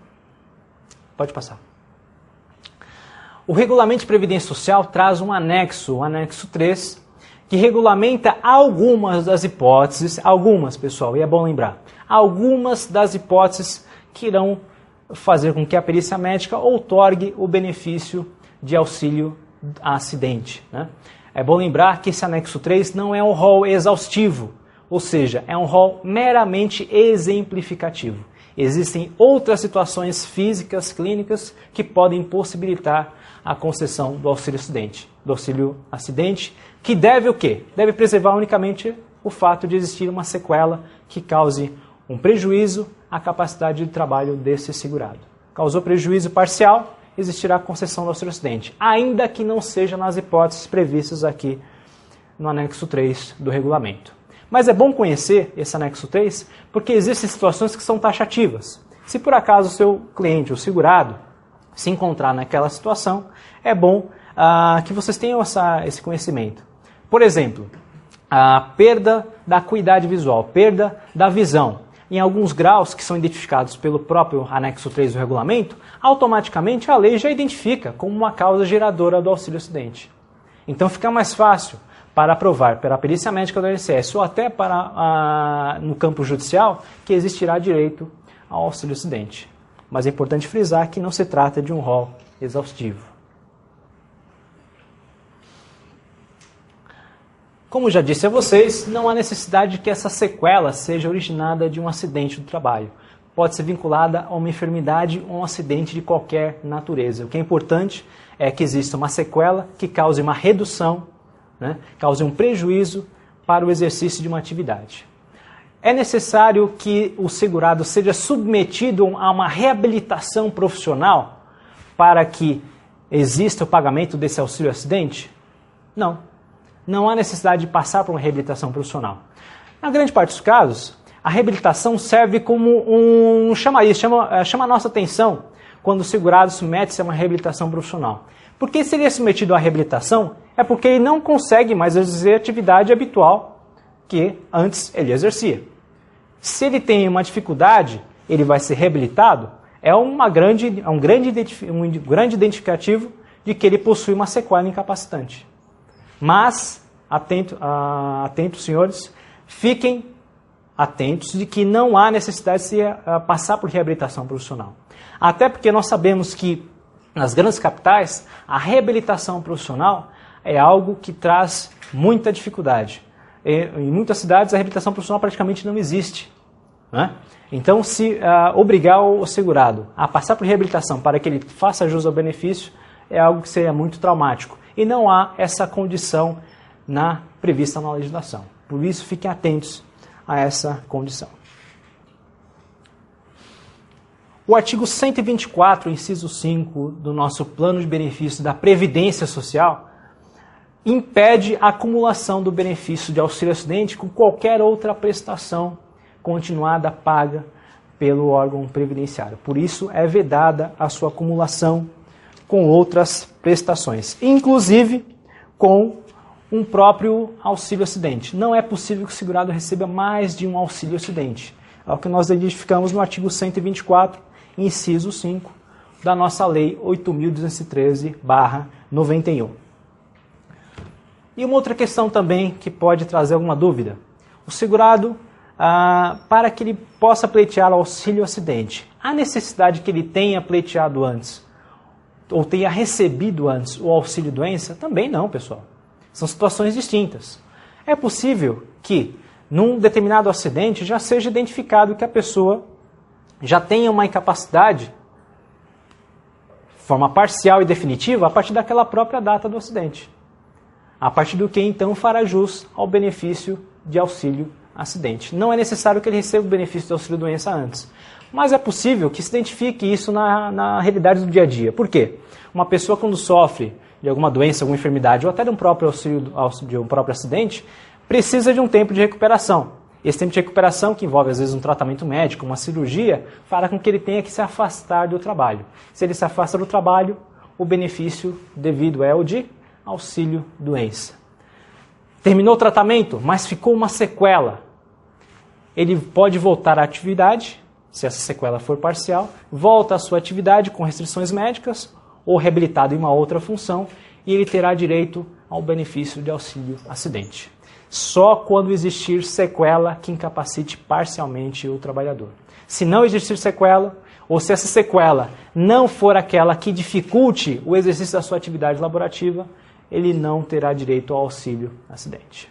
Pode passar. O Regulamento de Previdência Social traz um anexo, o anexo 3, que regulamenta algumas das hipóteses, algumas, pessoal, e é bom lembrar, algumas das hipóteses que irão fazer com que a perícia médica outorgue o benefício de auxílio a acidente. Né? É bom lembrar que esse anexo 3 não é um rol exaustivo, ou seja, é um rol meramente exemplificativo. Existem outras situações físicas, clínicas, que podem possibilitar a concessão do auxílio acidente, que deve o quê? Deve preservar unicamente o fato de existir uma sequela que cause um prejuízo à capacidade de trabalho desse segurado. Causou prejuízo parcial, existirá a concessão do auxílio acidente, ainda que não seja nas hipóteses previstas aqui no anexo 3 do regulamento. Mas é bom conhecer esse anexo 3, porque existem situações que são taxativas. Se por acaso o seu cliente, o segurado, se encontrar naquela situação, é bom que vocês tenham esse conhecimento. Por exemplo, a perda da acuidade visual, perda da visão, em alguns graus que são identificados pelo próprio anexo 3 do regulamento, automaticamente a lei já identifica como uma causa geradora do auxílio acidente. Então fica mais fácil para aprovar pela perícia médica do INSS ou até no campo judicial que existirá direito ao auxílio acidente. Mas é importante frisar que não se trata de um rol exaustivo. Como já disse a vocês, não há necessidade de que essa sequela seja originada de um acidente do trabalho. Pode ser vinculada a uma enfermidade ou um acidente de qualquer natureza. O que é importante é que exista uma sequela que cause uma redução, cause um prejuízo para o exercício de uma atividade. É necessário que o segurado seja submetido a uma reabilitação profissional para que exista o pagamento desse auxílio acidente? Não. Não há necessidade de passar por uma reabilitação profissional. Na grande parte dos casos, a reabilitação serve como um chamariz, chama a nossa atenção quando o segurado submete-se a uma reabilitação profissional. Porque se ele é submetido à reabilitação, é porque ele não consegue mais exercer a atividade habitual que antes ele exercia. Se ele tem uma dificuldade, ele vai ser reabilitado, é um grande identificativo de que ele possui uma sequela incapacitante. Mas, atentos senhores, fiquem atentos de que não há necessidade de se passar por reabilitação profissional. Até porque nós sabemos que nas grandes capitais, a reabilitação profissional é algo que traz muita dificuldade. Em muitas cidades, a reabilitação profissional praticamente não existe. Né? Então, se obrigar o segurado a passar por reabilitação para que ele faça jus ao benefício, é algo que seria muito traumático. E não há essa condição prevista na legislação. Por isso, fiquem atentos a essa condição. O artigo 124, inciso 5 do nosso plano de benefícios da Previdência Social impede a acumulação do benefício de auxílio acidente com qualquer outra prestação continuada paga pelo órgão previdenciário. Por isso, é vedada a sua acumulação com outras prestações, inclusive com um próprio auxílio acidente. Não é possível que o segurado receba mais de um auxílio acidente. É o que nós identificamos no artigo 124, inciso 5, da nossa Lei 8.213/91. E uma outra questão também que pode trazer alguma dúvida. O segurado, para que ele possa pleitear auxílio acidente, há necessidade que ele tenha pleiteado antes ou tenha recebido antes o auxílio doença? Também não, pessoal. São situações distintas. É possível que, num determinado acidente, já seja identificado que a pessoa já tenha uma incapacidade, de forma parcial e definitiva, a partir daquela própria data do acidente. A partir do que, então, fará jus ao benefício de auxílio acidente. Não é necessário que ele receba o benefício de auxílio doença antes. Mas é possível que se identifique isso na realidade do dia a dia. Por quê? Uma pessoa, quando sofre de alguma doença, alguma enfermidade, ou até de um próprio de um próprio acidente, precisa de um tempo de recuperação. Esse tempo de recuperação, que envolve às vezes um tratamento médico, uma cirurgia, fará com que ele tenha que se afastar do trabalho. Se ele se afasta do trabalho, o benefício devido é o de auxílio doença. Terminou o tratamento, mas ficou uma sequela. Ele pode voltar à atividade, se essa sequela for parcial, volta à sua atividade com restrições médicas ou reabilitado em uma outra função, e ele terá direito ao benefício de auxílio acidente. Só quando existir sequela que incapacite parcialmente o trabalhador. Se não existir sequela, ou se essa sequela não for aquela que dificulte o exercício da sua atividade laborativa, ele não terá direito ao auxílio acidente.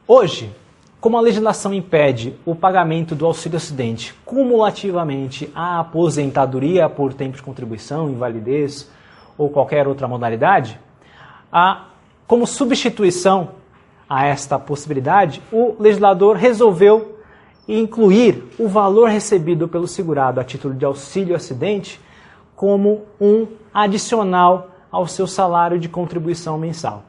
Hoje, como a legislação impede o pagamento do auxílio acidente cumulativamente à aposentadoria por tempo de contribuição, invalidez ou qualquer outra modalidade, como substituição a esta possibilidade, o legislador resolveu incluir o valor recebido pelo segurado a título de auxílio acidente como um adicional ao seu salário de contribuição mensal.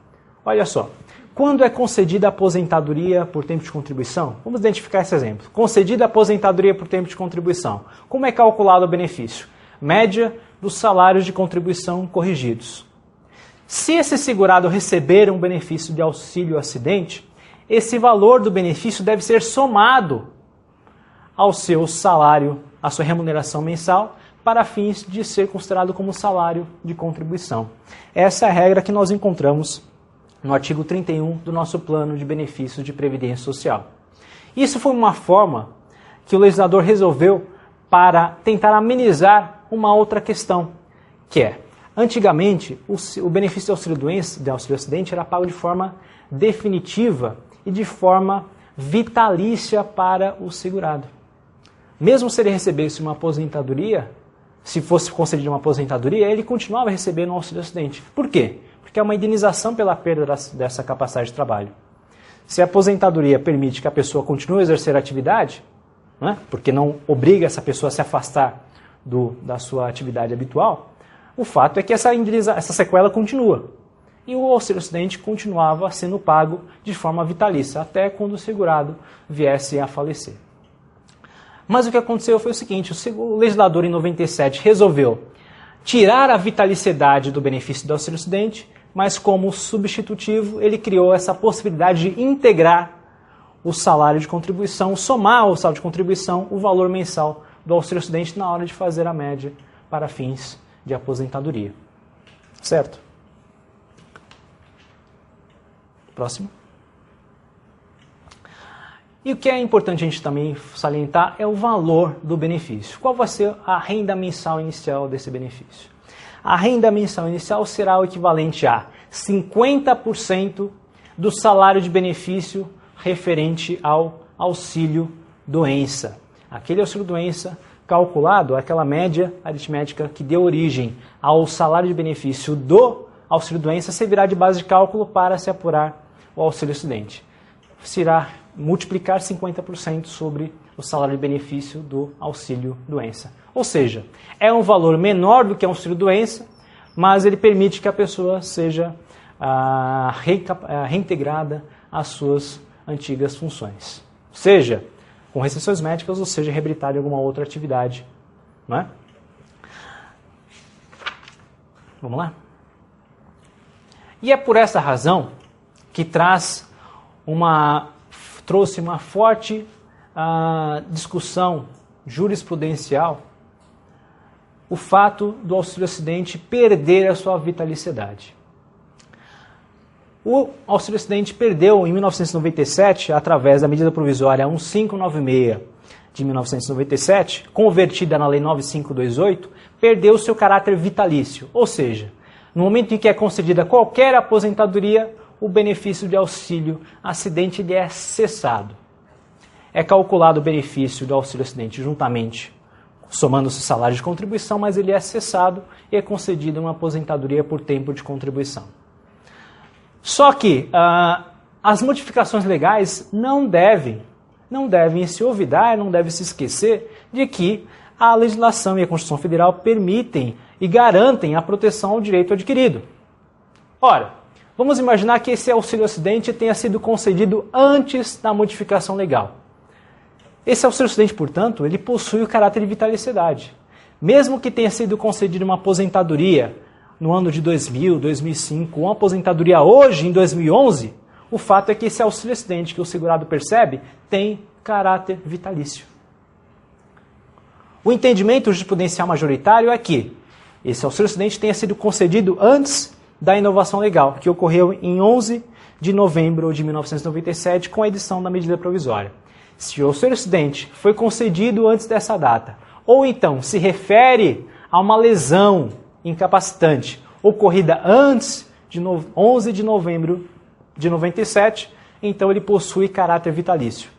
Olha só. Quando é concedida a aposentadoria por tempo de contribuição, vamos identificar esse exemplo. Concedida a aposentadoria por tempo de contribuição. Como é calculado o benefício? Média dos salários de contribuição corrigidos. Se esse segurado receber um benefício de auxílio acidente, esse valor do benefício deve ser somado ao seu salário, à sua remuneração mensal, para fins de ser considerado como salário de contribuição. Essa é a regra que nós encontramos no artigo 31 do nosso plano de benefícios de previdência social. Isso foi uma forma que o legislador resolveu para tentar amenizar uma outra questão, que é, antigamente, o benefício de auxílio-doença, de auxílio-acidente, era pago de forma definitiva e de forma vitalícia para o segurado. Mesmo se ele recebesse uma aposentadoria, se fosse concedida uma aposentadoria, ele continuava recebendo um auxílio-acidente. Por quê? Porque é uma indenização pela perda dessa capacidade de trabalho. Se a aposentadoria permite que a pessoa continue a exercer a atividade, né, porque não obriga essa pessoa a se afastar da sua atividade habitual, o fato é que essa sequela continua. E o auxílio-acidente continuava sendo pago de forma vitalícia, até quando o segurado viesse a falecer. Mas o que aconteceu foi o seguinte, o legislador em 97 resolveu tirar a vitaliciedade do benefício do auxílio-acidente, mas como substitutivo ele criou essa possibilidade de integrar o salário de contribuição, somar ao salário de contribuição o valor mensal do auxílio-acidente na hora de fazer a média para fins de aposentadoria. Certo? Próximo. E o que é importante a gente também salientar é o valor do benefício. Qual vai ser a renda mensal inicial desse benefício? A renda mensal inicial será o equivalente a 50% do salário de benefício referente ao auxílio-doença. Aquele auxílio-doença calculado, aquela média aritmética que deu origem ao salário de benefício do auxílio-doença, servirá de base de cálculo para se apurar o auxílio-acidente. Será multiplicar 50% sobre o salário de benefício do auxílio-doença. Ou seja, é um valor menor do que o auxílio-doença, mas ele permite que a pessoa seja reintegrada às suas antigas funções. Seja com restrições médicas ou seja reabilitada em alguma outra atividade. Não é? Vamos lá? E é por essa razão que trouxe trouxe uma forte discussão jurisprudencial o fato do auxílio-acidente perder a sua vitaliciedade. O auxílio-acidente perdeu em 1997, através da medida provisória 1596 de 1997, convertida na Lei 9528, perdeu seu caráter vitalício, ou seja, no momento em que é concedida qualquer aposentadoria, o benefício de auxílio-acidente é cessado. É calculado o benefício do auxílio-acidente juntamente, somando-se o salário de contribuição, mas ele é cessado e é concedida uma aposentadoria por tempo de contribuição. Só que as modificações legais não devem se olvidar, não devem se esquecer de que a legislação e a Constituição Federal permitem e garantem a proteção ao direito adquirido. Ora, vamos imaginar que esse auxílio-acidente tenha sido concedido antes da modificação legal. Esse auxílio-acidente, portanto, ele possui o caráter de vitaliciedade. Mesmo que tenha sido concedida uma aposentadoria no ano de 2000, 2005, uma aposentadoria hoje, em 2011, o fato é que esse auxílio-acidente que o segurado percebe tem caráter vitalício. O entendimento jurisprudencial majoritário é que esse auxílio-acidente tenha sido concedido antes da inovação legal, que ocorreu em 11 de novembro de 1997, com a edição da medida provisória. Se o auxílio-acidente foi concedido antes dessa data, ou então se refere a uma lesão incapacitante ocorrida antes de 11 de novembro de 97, então ele possui caráter vitalício.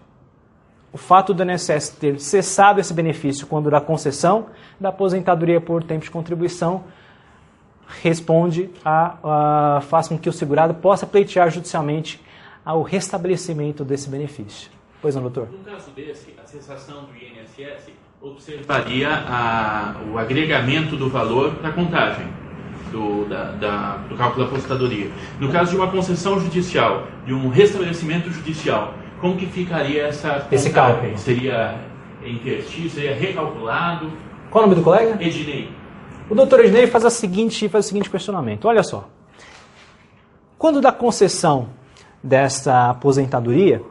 O fato do INSS ter cessado esse benefício quando da concessão da aposentadoria por tempo de contribuição faz com que o segurado possa pleitear judicialmente o restabelecimento desse benefício. Pois não, doutor?
No caso desse, a cessação do INSS observaria o agregamento do valor para a contagem do cálculo da aposentadoria. No caso de uma concessão judicial, de um restabelecimento judicial, como que ficaria esse cálculo? Seria invertido, seria recalculado?
Qual o nome do colega?
Ednei.
O doutor Ednei faz o seguinte questionamento. Olha só. Quando da concessão desta aposentadoria,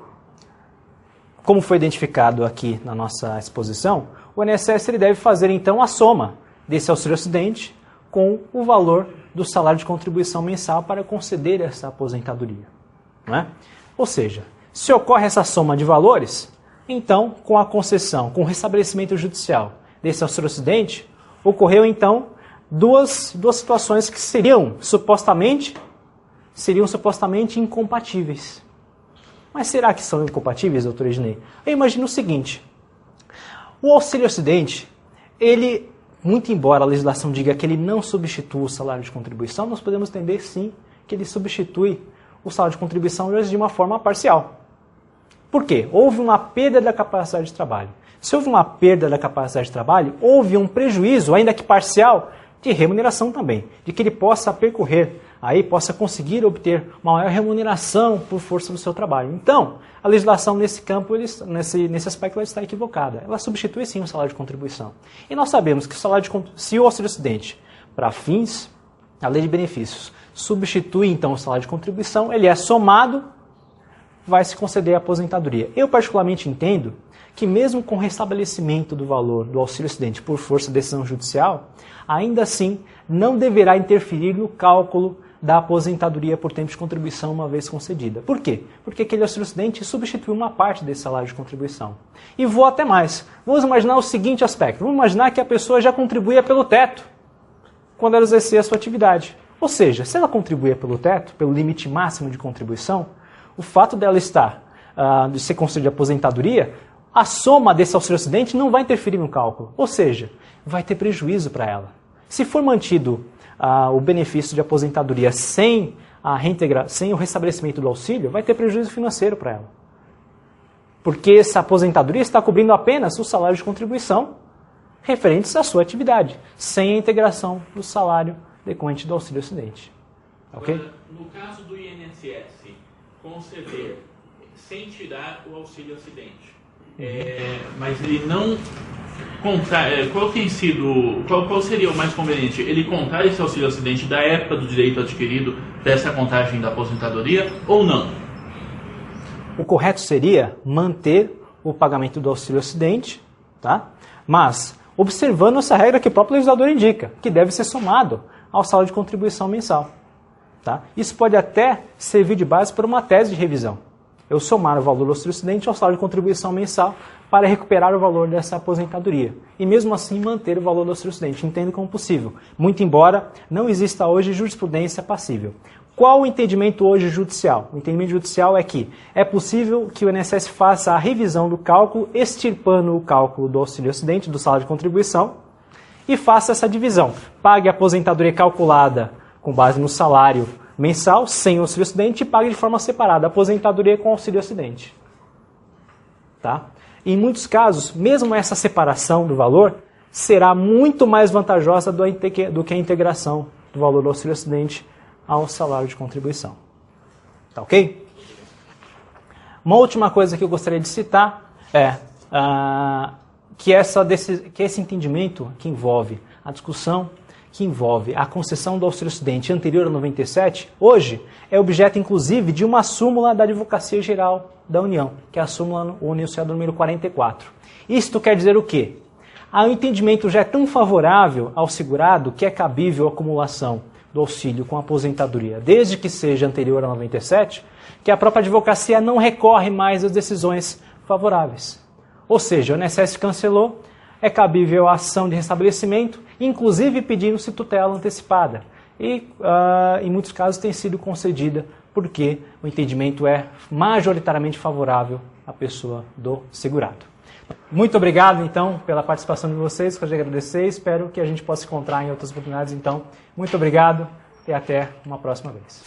como foi identificado aqui na nossa exposição, o INSS ele deve fazer então a soma desse auxílio-acidente com o valor do salário de contribuição mensal para conceder essa aposentadoria. Não é? Ou seja, se ocorre essa soma de valores, então com a concessão, com o restabelecimento judicial desse auxílio-acidente, ocorreu então duas situações que seriam supostamente incompatíveis. Mas será que são incompatíveis, doutor Ednei? Eu imagino o seguinte: o auxílio-acidente, ele, muito embora a legislação diga que ele não substitui o salário de contribuição, nós podemos entender sim que ele substitui o salário de contribuição de uma forma parcial. Por quê? Houve uma perda da capacidade de trabalho. Se houve uma perda da capacidade de trabalho, houve um prejuízo, ainda que parcial, de remuneração também, de que ele possa percorrer, aí possa conseguir obter uma maior remuneração por força do seu trabalho. Então, a legislação nesse campo, nesse aspecto, ela está equivocada. Ela substitui sim o salário de contribuição. E nós sabemos que se o auxílio-acidente, para fins, a lei de benefícios, substitui então o salário de contribuição, ele é somado, vai se conceder a aposentadoria. Eu particularmente entendo que mesmo com o restabelecimento do valor do auxílio-acidente por força de decisão judicial, ainda assim não deverá interferir no cálculo da aposentadoria por tempo de contribuição uma vez concedida. Por quê? Porque aquele auxílio-acidente substitui uma parte desse salário de contribuição. E vou até mais. Vamos imaginar o seguinte aspecto. Vamos imaginar que a pessoa já contribuía pelo teto quando ela exercia a sua atividade. Ou seja, se ela contribuía pelo teto, pelo limite máximo de contribuição, o fato dela de ser concedida aposentadoria, a soma desse auxílio-acidente não vai interferir no cálculo. Ou seja, vai ter prejuízo para ela. Se for mantido o benefício de aposentadoria sem o restabelecimento do auxílio, vai ter prejuízo financeiro para ela. Porque essa aposentadoria está cobrindo apenas o salário de contribuição referentes à sua atividade, sem a integração do salário decorrente do auxílio-acidente. Ok?
Agora, no caso do INSS, conceder sem tirar o auxílio-acidente, mas ele não contar, qual seria o mais conveniente? Ele contar esse auxílio-acidente da época do direito adquirido dessa contagem da aposentadoria ou não?
o correto seria manter o pagamento do auxílio acidente, tá? Mas observando essa regra que o próprio legislador indica, que deve ser somado ao salário de contribuição mensal. Tá? Isso pode até servir de base para uma tese de revisão. Eu somar o valor do auxílio acidente ao salário de contribuição mensal para recuperar o valor dessa aposentadoria. E mesmo assim manter o valor do auxílio acidente. Entendo como possível, muito embora não exista hoje jurisprudência passível. Qual o entendimento hoje judicial? O entendimento judicial é que é possível que o INSS faça a revisão do cálculo, extirpando o cálculo do auxílio acidente, do salário de contribuição, e faça essa divisão. Pague a aposentadoria calculada com base no salário mensal, sem auxílio acidente, e pague de forma separada a aposentadoria com auxílio acidente. Tá? Em muitos casos, mesmo essa separação do valor será muito mais vantajosa do que a integração do valor do auxílio acidente ao salário de contribuição. Tá ok? Uma última coisa que eu gostaria de citar é que esse entendimento que envolve a discussão, que envolve a concessão do auxílio acidente anterior a 97, hoje é objeto inclusive de uma súmula da Advocacia Geral da União, que é a súmula enunciada número 44. Isto quer dizer o quê? O entendimento já é tão favorável ao segurado que é cabível a acumulação do auxílio com aposentadoria, desde que seja anterior a 97, que a própria advocacia não recorre mais às decisões favoráveis. Ou seja, o INSS cancelou, é cabível a ação de restabelecimento, inclusive pedindo-se tutela antecipada. E, em muitos casos, tem sido concedida porque o entendimento é majoritariamente favorável à pessoa do segurado. Muito obrigado, então, pela participação de vocês, gostaria de agradecer, espero que a gente possa se encontrar em outras oportunidades. Então, muito obrigado e até uma próxima vez.